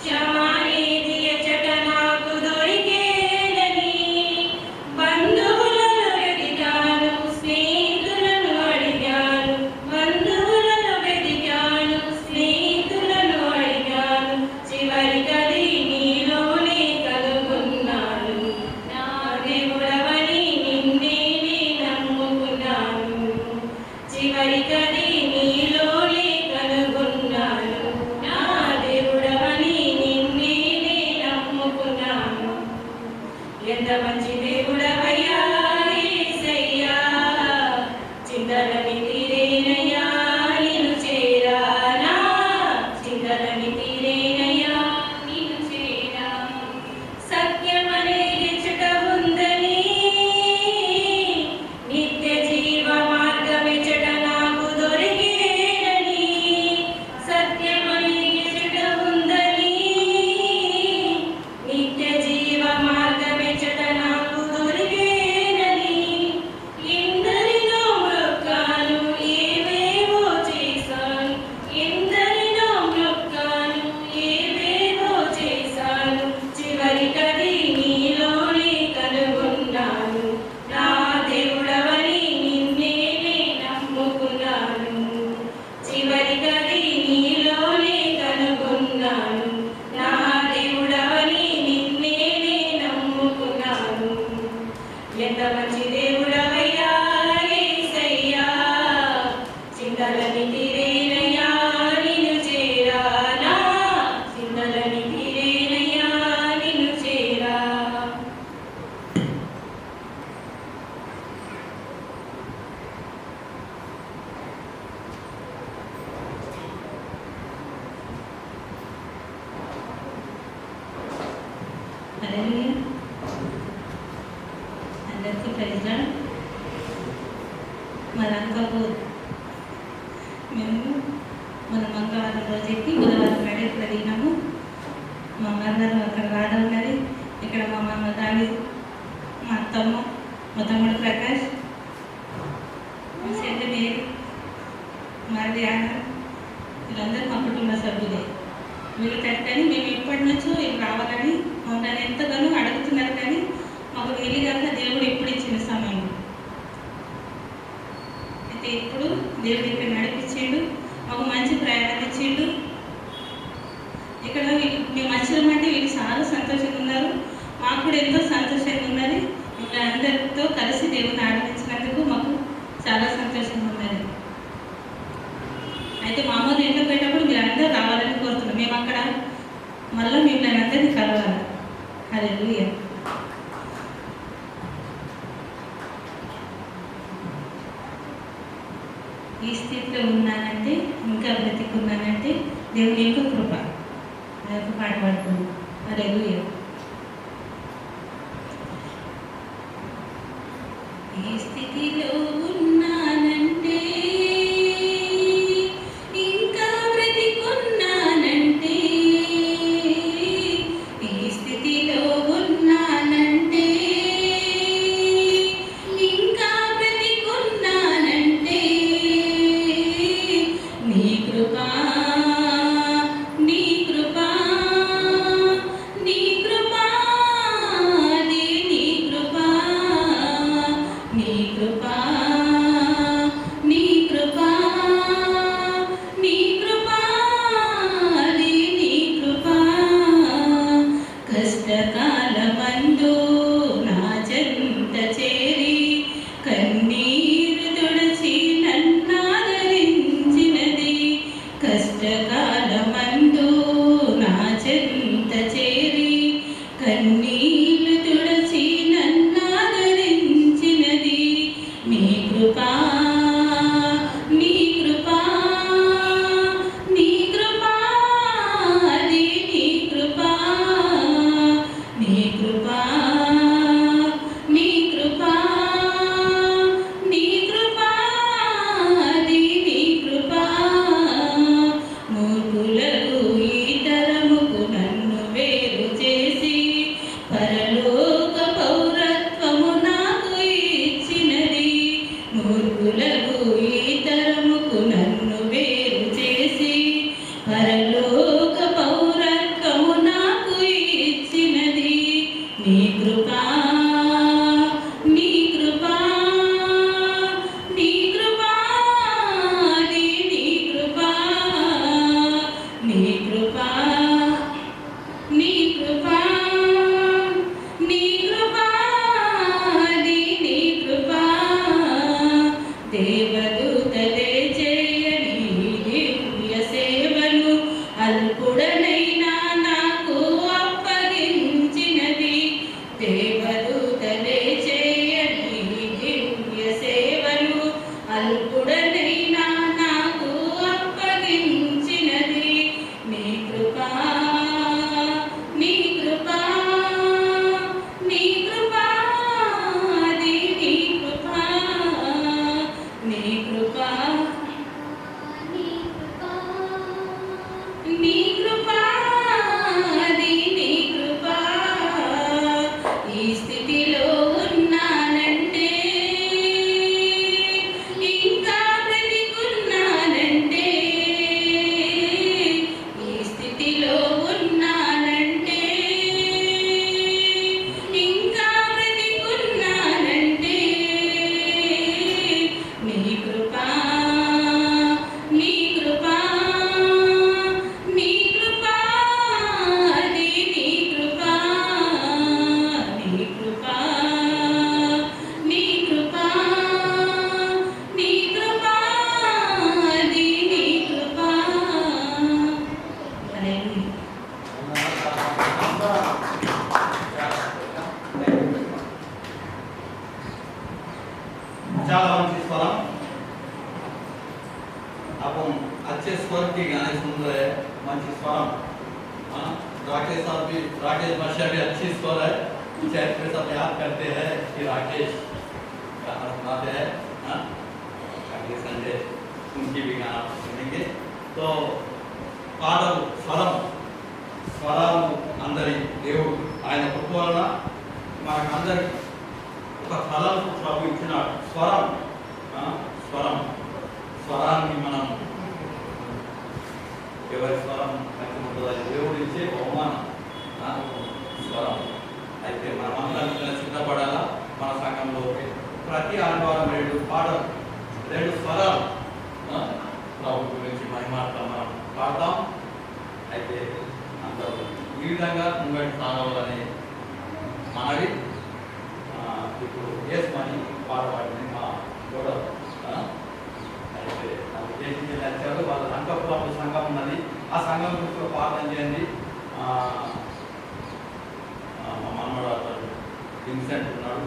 క్షమానేది ఎచట నాకు దొరికేనని. బంధువులను వెదికాను, స్నేహితులను అడిగాను. బంధువులను వెదికాను, స్నేహితులను అడిగాను. చివరికది నీలోనే కనుగొన్నాను. నా దేవుడవని నిన్నే నే నమ్ముకున్నాను. చివరికది నీలోనే కనుగొన్నాను. నా దేవుడవని నిన్నే నే నమ్ముకున్నాను. ఎంత మంచి దేవుడవయ్యా యేసయ్యా, చింతలని తీరేనయ్యా నిన్ను చేరా, నా చింతలని తీరేనయ్యా నిన్ను చేరా. సత్యమనేది ఎచట ఉందని, నిత్య జీవ మార్గమెచట నాకు దొరికేనని. సత్యమనేది ఎచట ఉందని, నిత్య జీవ మార్గమెచట నాకు దొరికేనని. ఎందరినో మొక్కాను, ఏవేవో చేశాను. ఎందరినో మొక్కాను, ఏవేవో చేశాను. చివరికది నీలోనే కనుగొన్నాను. నా దేవుడవని నిన్నే నే నమ్ముకున్నాను. చివరికది నీలోనే కనుగొన్నాను. నా దేవుడవని నిన్నే నే నమ్ముకున్నాను. ఎంత మంచి దేవుడవయ్యా యేసయ్యా, చింతలని తీరేనయ్యా నిన్ను చేరా, నా చింతలని తీరేనయ్యా నిన్ను చేరా. హల్లెలూయా. అందరికీ ప్రైజ్ లార్డ్. మన అంకకు మేము మన మంగళవారం రోజు ఎక్కి బుధవారం నాడు ఇక్కడ దిగినాము. మా అందరం అక్కడ రావడం ఉన్నది. ఇక్కడ మా మామ దాని, మా అత్తమ్మ, మా తమ్ముడు ప్రకాష్, మా చెల్లి మేరీ, మా ధ్యాన, వీళ్ళందరూ మా కుటుంబ సభ్యులే. వీళ్ళు కట్టని మేము ఎప్పటి నుంచో ఇక్కడ రావాలని మమ్మల్ని ఎంతగానో అడుగుతున్నారు. కానీ మాకు వీలుగాక దేవుడు ఇప్పుడు ఇచ్చిన సమయం. అయితే ఇప్పుడు దేవుడు ఇక్కడ నడిపించిండు, మాకు మంచి ప్రయాణం ఇచ్చిండు. ఇక్కడ మేము వచ్చినామంటే వీళ్ళు చాలా సంతోషంగా ఉన్నారు, మాకు కూడా ఎంతో సంతోషంగా ఉన్నది. ఇంకా అందరితో కలిసి దేవుని ఆరాధించినందుకు మాకు చాలా సంతోషంగా ఉన్నది. అయితే మా అమ్మ ఇంట్లో పోయేటప్పుడు మీరు అందరూ రావాలని కోరుతున్నాం. మేము అక్కడ మళ్ళీ మిమ్మల్ని అందరినీ కలవాలి. హల్లెలూయా. ఈ స్థితిలో ఉన్నానంటే, ఇంకా బ్రతికున్నానంటే దేవుని యొక్క కృప. అదొక పాట పాడుకున్నాం. హల్లెలూయా. ఈ స్థితిలో ఉన్నానంటే, ఇంకా బ్రతికున్నానంటే, ఈ స్థితిలో ఉన్నానంటే, ఇంకా బ్రతికున్నానంటే, నీ కృపా నీ కృపా నీ కృపా నీ కృపా నీ కృపా నీ కృపా నీ కృపా నీ కృపా కష్టకాలమందు నా చెంత చేరి కన్నీరు తుడచి నన్నాదరించినది. కష్టకాలమందు నా చెంత చేరి కన్నీళ్లు తుడచి నన్నాదరించినది. నీ కృపా నీ కృపా నీ కృపా నీ కృపా నీ కృపా నీ కృపా నీ కృపా నీ కృపా మూర్ఖులకు ఈ తరముకు నన్ను వేరు చేసి పరలోక పౌరత్వము నాకు ఇచ్చినది. మూర్ఖులకు ఈ తరముకు నన్ను వేరు చేసి పరలోక పౌరత్వము నాకు ఇచ్చినది. నీ కృపా నీ కృపా నీ కృపా నీ కృపా నీ కృపా నీ కృపా నీ కృపా నీ కృపా దేవదూతలే చేయని దివ్య సేవను అల్పుడనైనా నాకు అప్పగించినది. దేవదూతలే చేయని దివ్య సేవను అల్పుడనైనా నాకు అప్పగించినది. నీ కృపా నీ కృపా నీ కృపా నీ కృపా నీ కృపా నీ కృపా నీ కృపా నీ కృపా. ఈ స్థితిలో ఉన్నానంటే, ఇంకా బ్రతికున్నానంటే, ఈ స్థితిలో ఉన్నానంటే, ఇంకా బ్రతికున్నానంటే, నీ కృపా నీ కృపా నీ కృపా నీ కృపా నీ కృపా నీ కృపా నీ కృపా నీ కృపా. చాలా మంచి స్వరం. अपन अच्छे स्वर के गाने सुन रहे हैं, मंची स्वरम. राकेश साहब भी, राकेश वर्षा भी अच्छी स्वर है. चैट पे सब याद करते हैं कि राकेश गाना सुनाते हैं. अगले संडे उनकी भी गाना सुनेंगे. तो పాటలు స్వరాలు అందరి దేవుడు ఆయన కృప వలన మనకు అందరికి ఒక తలంపు ప్రభు ఇచ్చినాడు. స్వరాన్ని మనం ఎవరి స్వరం మంచి ఉంటుందో దేవుడు ఇచ్చే బహుమానం స్వరం. అయితే మనమంతా సిద్ధపడాలా. మన సంఘంలో ప్రతి ఆదివారం 2 పాటలు, 2 స్వరాలు ప్రభు గురించి మహిమార్థం మనం పాడతాం. అయితే అందరూ ఈ విధంగా ముంగటి సాగవాలని మనవి. ఇప్పుడు ఏసుమని పాడబడింది మా కూడా. అయితే దేశం వచ్చారు, వాళ్ళ రంగపురం సంఘం ఉన్నది, ఆ సంఘం గురించి ప్రార్థన చేయండి. మా మనమడు అతను విన్సెంట్ ఉన్నాడు,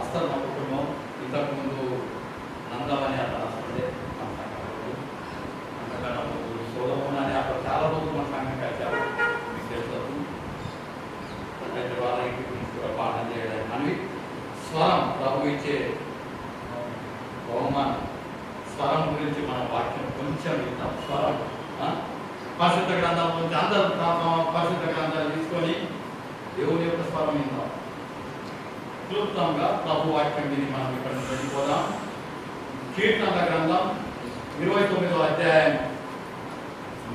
అస్సలు మా కుటుంబం ఇంతకుముందు నందమని అతను వస్తుండే మా సంఘంలో, అంతకన్నా ముందు సోదము అని అక్కడ చాలా రోజులు మా సంఘం కలిసారు, మీకు తెలుసు. అయితే వాళ్ళ ఇంటి గురించి కూడా పాఠం చేయడానికి మనవి. స్వరం ప్రభు ఇచ్చే బహుమానం. స్వరం గురించి మన వాక్యం కొంచెం వింటాం. స్వరం పరిశుద్ధ గ్రంథం నుంచి అందరూ పరిశుద్ధ గ్రంథాలు తీసుకొని దేవుని యొక్క స్వరం విందాం. క్లుప్తంగా ప్రభు వాక్యం విని మనం ఇక్కడ నుంచి వెళ్ళిపోదాం. కీర్తనల గ్రంథం 29వ అధ్యాయం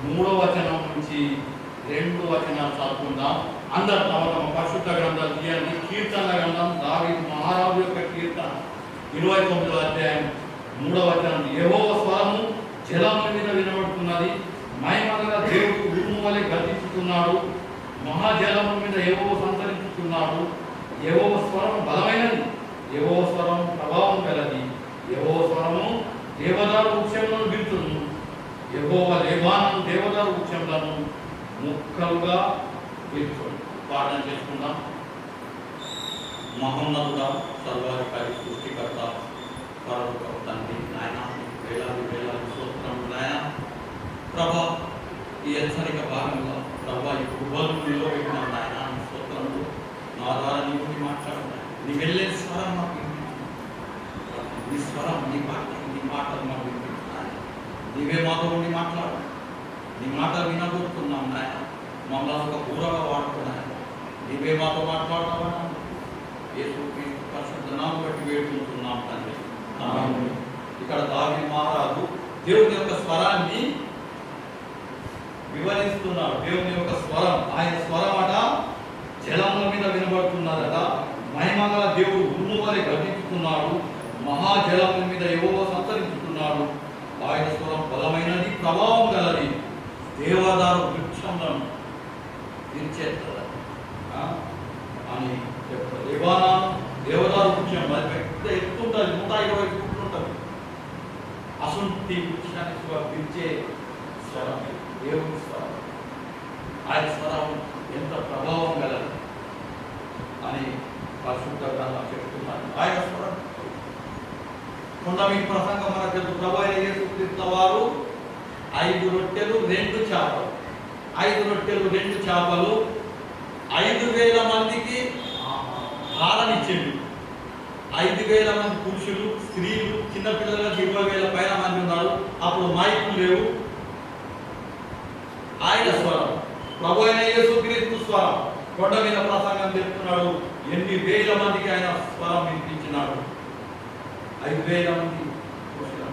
3వ వచనం నుంచి 2 వచనాలు చదువుకుందాం. అందరూ తమ తమ పరిశుద్ధ గ్రంథాలు తీయండి. కీర్తనల గ్రంథం దావీదు మహారాజు యొక్క కీర్తన 29వ అధ్యాయం 3వ వచనం. యెహోవా స్వరము జలముల మీద వినబడుతున్నది, మహిమగల దేవుడు ఉరుము వలె గర్జించుతున్నాడు, మహాజలముల మీద యెహోవా సంచరించుతున్నాడు. యెహోవా స్వరం బలమైనది, యెహోవా స్వరం ప్రభావం గలది, యెహోవా స్వరము దేవదారు వృక్షములను విడుతును, యెహోవా లేబాను దేవదారు వృక్షములను ముక్కలుగా విడుతును. ప్రార్థన చేసుకుందాం. మహోన్నతుడా, సర్వాధికారి, సృష్టికర్త, పరలోక తండ్రి, నాయన వేలాది వేలాది స్తోత్రములు నాయన. ప్రభా, ఈ హెచ్చరిక భాగంలో ప్రభా ఈ గుబలు నిలబెట్టిన నాయన స్తోత్రములు. నా ద్వారా నీవు మాట్లాడుతున్నాయి, నీ వెళ్ళే స్వరం మాకు నీ స్వరం, నీ మాటలు మాకు వినిపించున్నాయి. నీవే మాతో ఉండి మాట్లాడు, నీ మాట వినబోతున్నాం నాయన. మమ్మల్ని ఒక బూరగా వాడుతున్నాయి, నీవే మాతో మాట్లాడతావా? యేసు క్రీస్తు పరిశుద్ధ నామమును బట్టి వేడుకుంటున్నాం తండ్రి. ఇక్కడ దావీదు మహారాజు దేవుని యొక్క స్వరాన్ని వివరిస్తున్నాడు. దేవుని యొక్క స్వరం, ఆయన స్వరం అట జలముల మీద వినబడుతున్నదట, మహిమగల దేవుడు ఉరుము వలె గర్జించుతున్నాడు, మహాజలముల మీద యెహోవా సంచరించుతున్నాడు. ఆయన స్వరం బలమైనది, ప్రభావం గలది, దేవదారు వృక్షములను విరిచేస్తుంది అని చెప్తారు. దేవదారు వృక్షం అది పెద్ద ఎత్తుంటుంది, 120 ఫీట్లు ఉంటుంది. అసంటి వృక్షాన్ని పిలిచే స్వరం దేవుని స్వరం. ఆయన స్వరం ఎంత ప్రభావం గలది అని పరిశుద్ధ గ్రంథం చెప్తున్నారు. ఆయన స్వరం కొంత మీ ప్రసంగం మనకు ప్రభు అయిన యేసుక్రీస్తు వారు 5 రొట్టెలు 2 చేపలు, 5 రొట్టెలు 2 చేపలు 5,000 మందికి ఆహారనిచ్చిండు. 5,000 మంది పురుషులు, స్త్రీలు, చిన్నపిల్లలకు 20,000 పైన మంది ఉన్నారు. అప్పుడు మైకులు లేవు. ఆయన స్వరం, ప్రభు అయిన యేసుక్రీస్తు స్వరం కొండ మీద ప్రసంగం చెప్తున్నాడు. ఎన్ని వేల మందికి ఆయన స్వరం వినిపించినాడు. 5,000 మంది పురుషులు.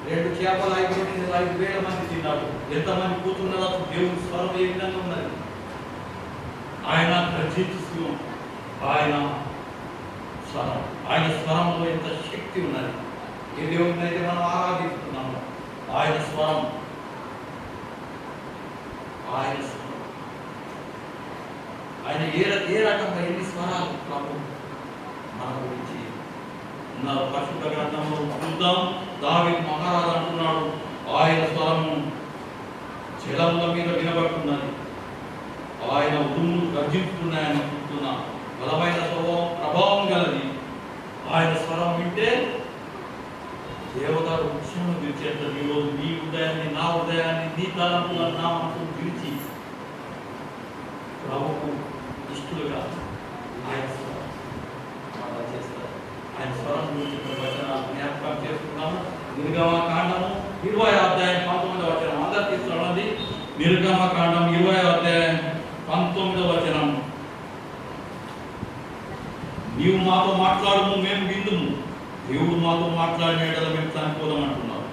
రెండు చేపలు 5,000 మంది తిన్నారు. ఎంతమంది కూర్చున్నారో దేవుని స్వరం ఏ విధంగా ఉన్నది. ఆయన గర్జిస్తూ ఆయన స్వరం, ఆయన స్వరంలో ఎంత శక్తి ఉన్నది. ఏ దేవుని అయితే మనం ఆరాధిస్తున్నాము, ఆయన స్వరం, ఆయన స్వరం. ఆయన ఏ రకంగా ఎన్ని స్వరాలు ప్రభు మన గురించి ఉన్నారు. పరిశుద్ధ గ్రంథంలో చూద్దాం. దావీదు మహారాజు అంటున్నాడు, ఆయన స్వరము జలముల మీద వినబడుతున్నది, ఆయన ఉరుములు గర్జిస్తున్నాయని చెప్తున్నా. బలమైన స్వభావం, ప్రభావం గలది. ఆయన స్వరం వింటే దేవదారు వృక్షమును విరిచేస్తుంది. ఈరోజు నీ ఉదయాన్ని, నా ఉదయాన్ని, నీ తలంపులను నా మనసును విరిచి ప్రభుకు ఇష్టలుగా ఆయన స్వరం చేస్తారు. ఆయన స్వరం గురించి కొన్ని వచనాలు జ్ఞాపకం చేసుకున్నాము. నిర్గమకాండము 20వ అధ్యాయం 19వ వచనం అందరు తీసుకున్నది. నిర్గమకాండం 20వ అధ్యాయం 19వ వచనం. నీవు మాతో మాట్లాడము, మేము విందుము. దేవుడు మాతో మాట్లాడిన ఎడల మేము చనిపోదాం అంటున్నావు.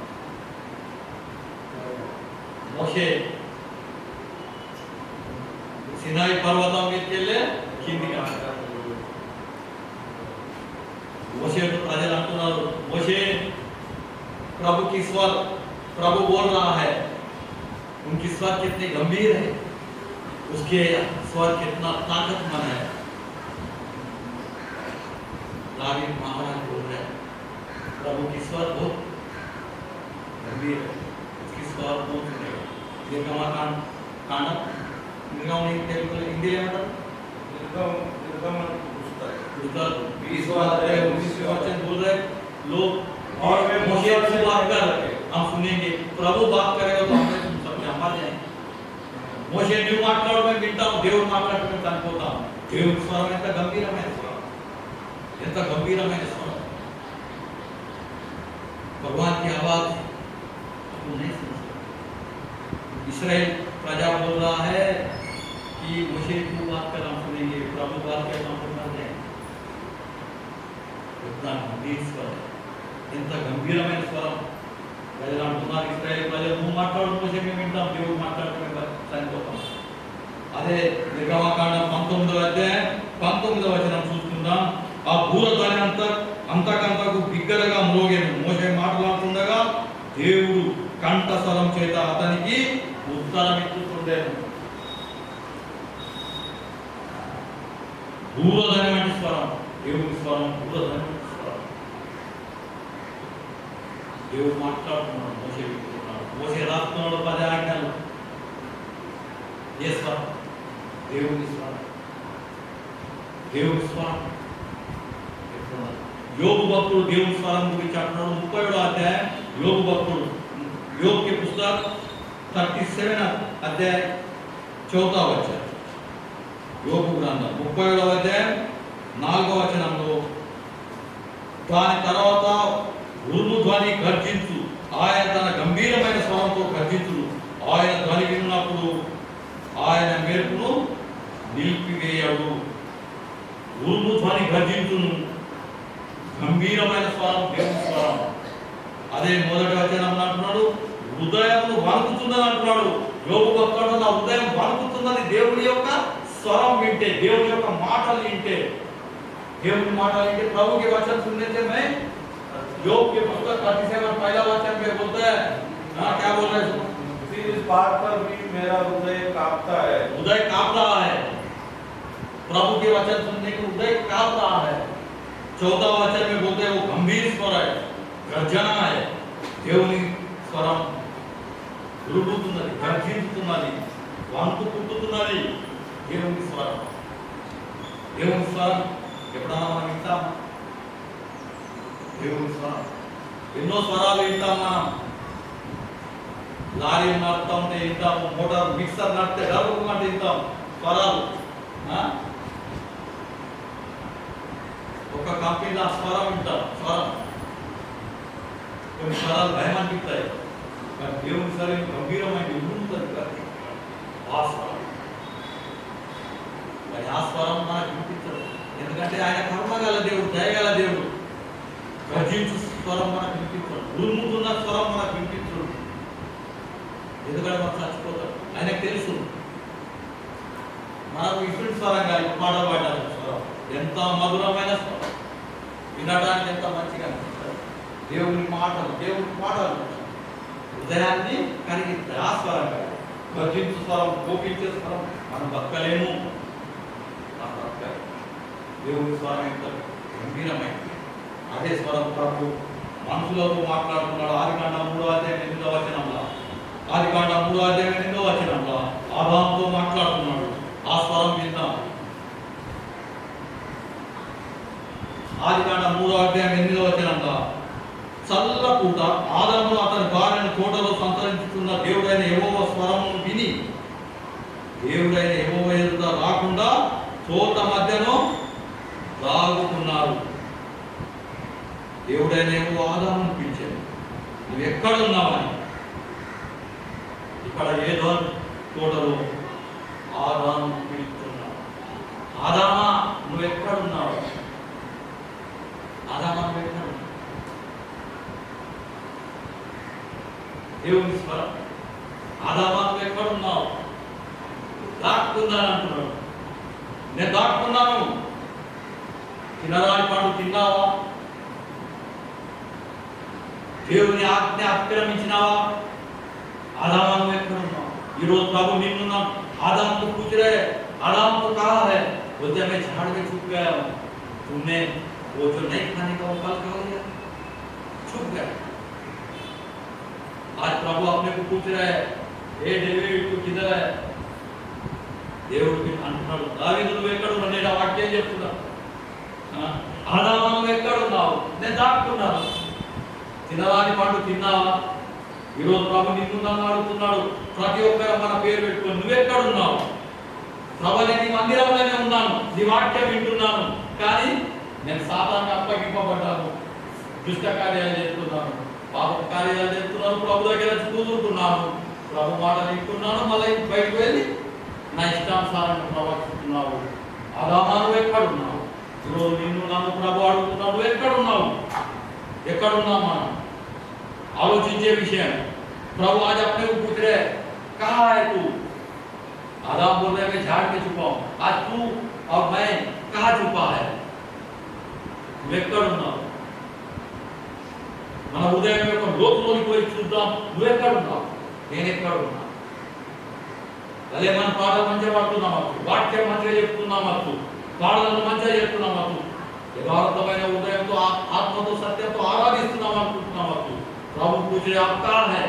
మోషే సినాయి పర్వతం మీదకి వెళ్ళే కిందికి मोशे प्रजल अंటున్నారు मोशे प्रभु की स्वर प्रभु बोल रहा है, उनकी स्वर कितनी गंभीर है, उसके स्वर कितना ताकतमंद है। दावीद महाराज बोल रहे हैं प्रभु की स्वर बहुत गंभीर है, उसकी स्वर बहुत सुनेगा। निर्गमकांड कांड निर्गम नहीं तेलुगु हिंदी में निर्गम पुस्तक 20वां अध्याय 19वें वचन बोल रहे लोग और वे मोशे से बात कर रहे हैं, हम सुनेंगे। प्रभु बात करेगा तो हमने सुन सकते, हम मर जाएंगे। मोशे न्यू माట్లాడు मैं వింటా हूं, దేవుడు మాట్లాడుతూ मैं చనిపోతా हूं। దేవుడి స్వరం ఎంత గంభీరమైన స్వరం, ఎంత గంభీరమైన స్వరం। भगवान की आवाज आपको नहीं सुन सकते। इस्राएल प्रजा बोल रहा है कि मोशे तू बात कर हम सुनेंगे, प्रभु बात कर हम मर जाएंगे। इतना गंभीर स्वर, ఎంత గంభీరమైన స్వరం। ప్రజలు అంటున్నారు, ఇశ్రాయేలు ప్రజలు నువ్వు మాట్లాడు మోషే మేము వింటాం, దేవుడు మాట్లాడుతూ చనిపోతాం। అదే నిర్గమకాండం 19వ అధ్యాయం 19వ వచనం చూస్తున్నాం। ఆ భూరధ్వని అంతకంతకు బిగ్గరగా మ్రోగెను, మోషే మాట్లాడుతుండగా దేవుడు కంఠస్వరం చేత అతనికి ఉత్తరం ఇచ్చుతుండెను। భూరధ్వని వంటి స్వరం, దేవుడి స్వరం భూరధ్వని వంటి స్వరం। దేవుడు మాట్లాడుతున్నాడు, మోషే వింటున్నాడు, మోషే రాస్తున్నాడు 10 ఆజ్ఞలు। ఏ స్వరం? దేవుడి స్వరం, దేవుడి స్వరం। యోబు భక్తుడు దేవుడి స్వరం గురించి అంటున్నాడు 37వ అధ్యాయం యోబు భక్తుడు, యోబు के पुस्तक 37 అధ్యాయం 4వ వచనం, యోబు గ్రంథం 37వ అధ్యాయం 4వ వచనంలో దాని తర్వాత ఉరుము ధ్వని గర్జించు, ఆయన తన గంభీరమైన స్వరంతో గర్జించును, ఆయన ధ్వని విన్నప్పుడు ఆయన మెరుపును నిలిపివేయడు। ఉరుము ధ్వని గర్జించును, గంభీరమైన స్వరం దేవుని స్వరం। అదే మొదటి వచనంలో అంటున్నాడు హృదయము వణుకుతుందని అంటున్నాడు యోబు భక్తుడు, నా హృదయం వణుకుతుందని దేవుని యొక్క స్వరం వింటే, దేవుని యొక్క మాటలు వింటే, దేవుని మాటలు వింటే। प्रभु के वचन सुनने से मैं योग के पुस्तक 37 पहला वचन में बोलता है, हां क्या बोल रहे हैं? इस बात पर भी मेरा हृदय कांपता है, हृदय कांप रहा है। प्रभु के वचन सुनने के हृदय कांप रहा है। 14వ वचन में बोलते हैं वो गंभीर स्वर है, गर्जना है। దేవుని స్వరం ఉరుముతున్నది, గర్జించుతున్నది, వంకు పుట్టుతున్నది దేవుని స్వరం। దేవుని స్వరం ఎప్పుడన్నా మనం వింటాం? దేవుని స్వరం ఎన్నో స్వరాలు వింటాం మనం। లారీ నడుపుతా ఉంటే వింటాము, మోటార్ మిక్సర్ నడిపితే డబ్బుకుంటే వింటాం స్వరాలు। ఒక కంపెనీలో స్వరం వింటాం, స్వరం కొన్ని స్వరాలు భయం అనిపిస్తాయి, కానీ దేవుని స్వరం గంభీరమైన ఉంటుంది ఆ స్వరం। మరి ఆ స్వరం మనకు వినిపించదు, ఎందుకంటే ఆయన కర్మగల దేవుడు, దయగల దేవుడు। గర్జించు స్వరం మనకు వినిపించదు, ఉరుముతున్న స్వరం మనకు వినిపించదు, ఎందుకంటే మనం చచ్చిపోతాం। ఆయనకు తెలుసు మనకు ఇటువంటి స్వరం కాదు, పాట పాడాలి స్వరం ఎంత మధురమైన స్వరం, వినడానికి ఎంత మంచిగా అనిపిస్తుంది। దేవుని మాటలు, దేవుని పాటలు హృదయాన్ని కలిగిస్తాయి। ఆ స్వరం కాదు, గర్జించు స్వరం, కోపించే స్వరం మనం బతకలేము, దేవుని స్వరం ఎంత గంభీరమైంది। అదే స్వరం ప్రభు మనుషులతో మాట్లాడుతున్నాడు। ఆదికాండం 3వ అధ్యాయం 8వ వచనంలో, ఆదికాండం 3వ అధ్యాయం 8వ వచనంలో ఆదాముతో మాట్లాడుతున్నాడు, ఆ స్వరం విందాం। ఆదికాండం 3వ అధ్యాయం 8వ వచనంలో చల్లపూట ఆదాము అతని భార్యను తోటలో సంతరించుతున్న దేవుడైన యెహోవా స్వరమును విని, దేవుడైన యెహోవా ఎదుట రాకుండా తోట మధ్యలో దాగుకున్నారు। దేవుడైనేమో ఆదామును పిలిచాడు, నువ్వు ఎక్కడున్నావని. ఇక్కడ ఏదో తోటలో ఆదాము పిలుస్తున్నావు, ఆదామా నువ్వు ఎక్కడున్నావు, ఆదామా నువ్వు ఎక్కడున్నావు. దేవుని స్వరం, ఆదామా నువ్వు ఎక్కడున్నావు, దాక్కున్నాను అంటున్నాడు. నేను దాక్కున్నాను. తినరాని పండు తిన్నావా? దేవుని ఆజ్ఞ అతిక్రమించినావా? आदाम में करूँगा ये रोज प्रभु निन्नु आदाम को पूछ रहे, आदाम को कहा है, बोलते मैं झाड़ में छुप गया हूँ, तुमने वो जो नहीं खाने का वो फल खा लिया, छुप गया। आज प्रभु अपने को पूछ रहे हैं, ए डेविड तू किधर है? దేవుడికి అంటున్నాడు, దావీదు నువ్వు ఎక్కడున్నావు? నేను ఆ వాక్యం చెప్తున్నా. ఆదాము నువ్వు ఎక్కడున్నావు? నేను దాక్కున్నాను. తినరాని పండు తిన్నావా? ఈరోజు ప్రభు నిన్ను నన్ను అడుగుతున్నాడు. ప్రతి ఒక్కరు మన పేరు పెట్టుకొని నువ్వెక్కడున్నావు? ప్రభు నేను నీ మందిరంలోనే ఉన్నాను, నీ వాక్యం వింటున్నాను, కానీ నేను సాతానికి అప్పగింపబడ్డాను, దుష్ట కార్యాలు చేస్తున్నాను, పాప కార్యాలు చేస్తున్నాను, ప్రభు దగ్గర కూర్చుంటున్నాను, ప్రభు మాట వింటున్నాను, మళ్ళీ బయటకు వెళ్ళి నా ఇష్టానుసారంగా ప్రవర్తిస్తున్నావు. ఆదామా నువ్వు ఎక్కడున్నావు? ఈరోజు నిన్ను నన్ను ప్రభు అడుగుతున్నావు, నువ్వు ఎక్కడున్నావు? ఎక్కడున్నావు? మనం आलोचिंचे विषय प्रभु आज अपने को पूछ रहे, कहाँ है तू? आदाम बोल रहे मैं झाड़ में छुपा हूँ, आज तू और मैं कहाँ छुपा है? మన హృదయం యొక్క లోతులోకి పోయి చూద్దాం, నువ్వెక్కడున్నావు, నేనెక్కడున్నా. అదే మన పాటలు మంచిగా పాడుతున్నాం, వాక్యం మంచిగా చెప్తున్నాం, పాటలను మంచిగా చెప్తున్నాం, యథార్థమైన హృదయంతో ఆత్మతో సత్యంతో ఆరాధిస్తున్నాం అనుకుంటున్నాం. प्रभु पूछ रहे आप कहाँ है?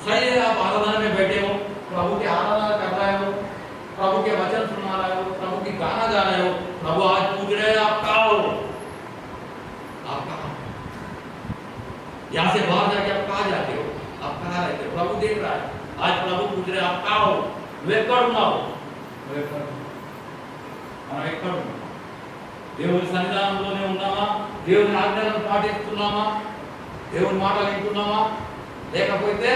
सही है, आप आराधना में बैठे हो, प्रभु की आराधना कर रहे हो, प्रभु के वचन सुना रहे हो, प्रभु की गाना गा रहे हो. प्रभु आज पूछ रहे हैं आप कहाँ हो? आप कहाँ? यहाँ से बाहर जाके आप कहाँ जाते हो? आप कहाँ रहते हो? प्रभु देख रहा है. आज प्रभु पूछ रहे आप कहाँ हो? वे करूँगा हो, वे करूँगा. దేవుని సన్నిధానంలోనే ఉన్నామా? దేవుని ఆజ్ఞలను పాటిస్తున్నామా? దేవుని మాటలు వింటున్నామా? లేకపోతే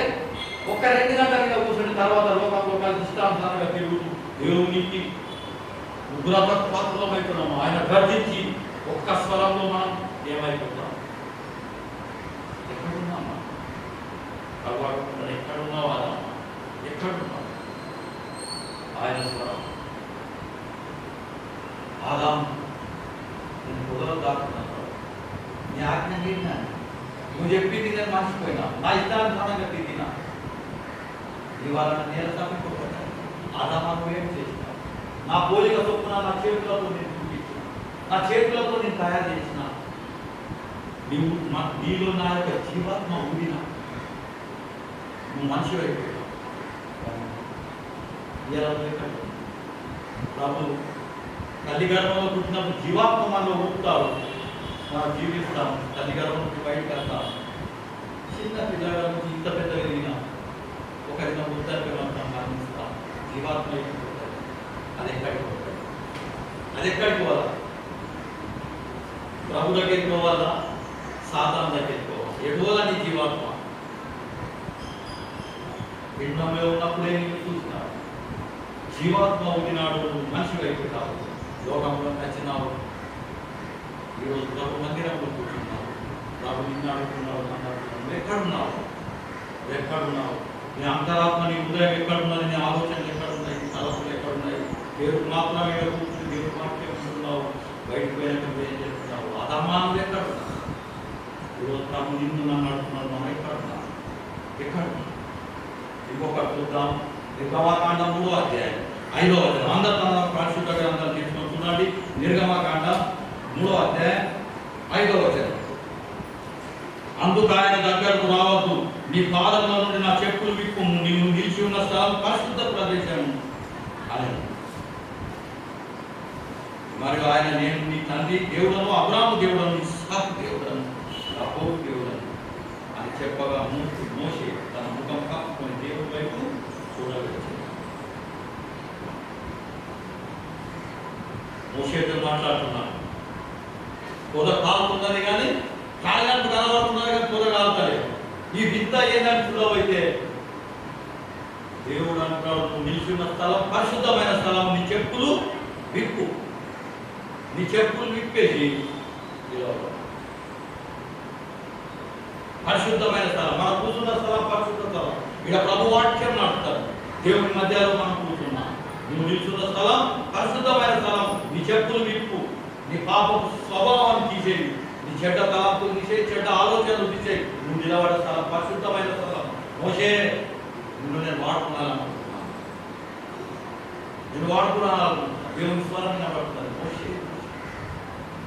ఒక్క 2 గంటల మీద కూర్చుని తర్వాత లోకాలు ఇష్టానుసారంగా తిరుగుతూ దేవునికి ఉగ్రత పాత్రలమవుతున్నాము. ఆయన గర్జించి ఒక్క స్వరంలో మనం ఏమైపోతాం? ఎక్కడున్నామా? ఎక్కడున్నావా? ఎక్కడున్నావు? ఆయన స్వరం. ఆదాం నేను పొదలో దాక్కున్నాను, నీ ఆజ్ఞ విన్నాను, నువ్వు చెప్పింది నేను మర్చిపోయినా, నా ఇష్టానుసారంగా తిరిగినా, ఇవాళ నేను తప్పిపోతాను. ఆదామా నువ్వేం చేసినావు? నా పోలిక చొప్పున నా చేతులతో నేను చూపించిన, నా చేతులతో నేను తయారు చేసిన, నీవు నీలో నా యొక్క జీవాత్మ ఊడిన, నువ్వు మనిషి అయిపోయావు. ఇలా ప్రభు తల్లి గర్భంలో పుట్టినప్పుడు జీవాత్మ మనలో ఊపుతావు, మనం జీవిస్తాం, తల్లి గర్భం నుంచి బయటకు వెళ్తాం. చిన్న పిల్లల నుంచి ఇంత పెద్ద ఎదిగిన ఒకరిన వృద్ధాప్యమంతా మరణిస్తాం, జీవాత్మ అయిపోతుంది. అది ఎక్కడికి పోతుంది? అది ఎక్కడికి పోవాలా? ప్రభు దగ్గరికి పోవాలా? సాతాను దగ్గరికి పోవాలి. ఎటువల్ల నీ జీవాత్మ పిండంలో ఉన్నప్పుడే నీకు చూసినావు, జీవాత్మ ఊడినాడు, మనిషి అయిపోతావు, లోకంలో నచ్చినావు. ఈరోజు ప్రభు మందిరంలో కూర్చున్నావు, ప్రభు నిన్ను అడుగుతున్నావు, నువ్వు ఎక్కడున్నావు? ఎక్కడున్నావు? నీ అంతరాత్మ, నీ హృదయం ఎక్కడున్నది? నీ ఆలోచనలు ఎక్కడున్నాయి? నీ తలపులు ఎక్కడున్నాయి? పేరు మాత్రమే కూర్చుని దేవుడు మాట్లాడుతున్నావు, బయటకు పోయినాక ఏం చేస్తున్నావు? అదమ్మాను ఎక్కడున్నావు? ఈరోజు ప్రభు నిన్ను నన్ను అడుగుతున్నాడు, మనం ఎక్కడున్నావు? ఎక్కడున్నావు? ఇంకొకటి చూద్దాం. నిర్గమకాండం 3వ అధ్యాయం 5వ వచనం. అందరూ తన పరిశుద్ధ గ్రంథాలు తీసుకొని చూడండి. నిర్గమకాండం 3వ అధ్యాయం 5వ వచనం. అందుకు ఆయన దగ్గరకు రావద్దు, నీ పాదముల నుండి నా చెప్పులు విప్పుము, నీవు నిలిచి ఉన్న స్థలం పరిశుద్ధ ప్రదేశం అని. మరియు ఆయన నేను నీ తండ్రి దేవుడను, అబ్రాహాము దేవుడను, ఇస్సాకు దేవుడను, యాకోబు దేవుడను అని చెప్పగా మోషే తన ముఖం కప్పుకొని దేవుడి వైపు చూడవచ్చు. మోషేతో మాట్లాడుతున్నాను, పొద కాలుతున్నది కానీ కాలినట్టు కనబడుతున్నారు కానీ కూరగాలుతలేదు. ఈ వింత ఏంటంటే చూడవైతే దేవుడు అంటున్నాడు, నువ్వు నిలిచిన స్థలం పరిశుద్ధమైన స్థలం, నీ చెప్పులు విప్పు, నీ చెప్పులు విప్పేసి పరిశుద్ధమైన స్థలం. మనం కూర్చున్న స్థలం పరిశుద్ధ స్థలం. ఇక్కడ ప్రభు వాక్యం నాటుతారు. దేవుని మధ్యలో మనం కూర్చున్నాం. నువ్వు నిలుచున్న స్థలం పరిశుద్ధమైన స్థలం, నీ చెప్పులు విప్పు, నీ పాపపు స్వభావాన్ని తీసేయి, నీ చెడ్డ తలంపులు తీసేయి, చెడ్డ ఆలోచనలు తీసేయి. నువ్వు నిలబడే స్థలం పరిశుద్ధమైన స్థలం. మోషే నిన్ను నేను వాడుకున్నాను, నేను వాడుకున్నాను. దేవుని స్వరం నిలబడతాను. మోషే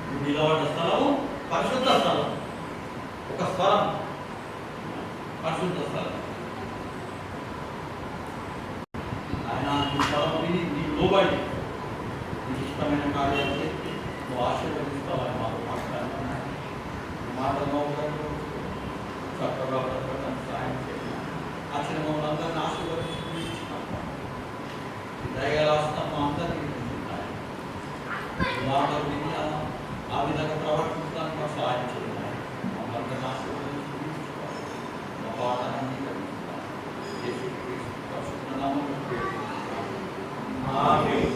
నువ్వు నిలబడ్డ స్థలము పరిశుద్ధ స్థలం. ఒక స్వరం పరిశుద్ధ స్థలం. ఆయన నీ స్వరం విని నీ లోబడి నీకు ఇష్టమైన కార్యాలు చేసి నువ్వు ఆశీర్వదిస్తావని మాకు మాట్లాడుతున్నాను. మాటలో చక్కగా బ్రతకడానికి సాయం చేసిన మమ్మల్ని అందరినీ ఆశీర్వదించి దయగలాస్తం మా అందరికీ మాటలు విని ఆ విధంగా ప్రవర్తించడానికి మాకు సహాయం చేయాలి. మమ్మల్ని అందరినీ ఆశీర్వదించి మా పాటను అంగీకరిస్తాను. యేసుక్రీస్తు పరిశుద్ధ నామములో ప్రార్థిస్తున్నాను. ఆమేన్.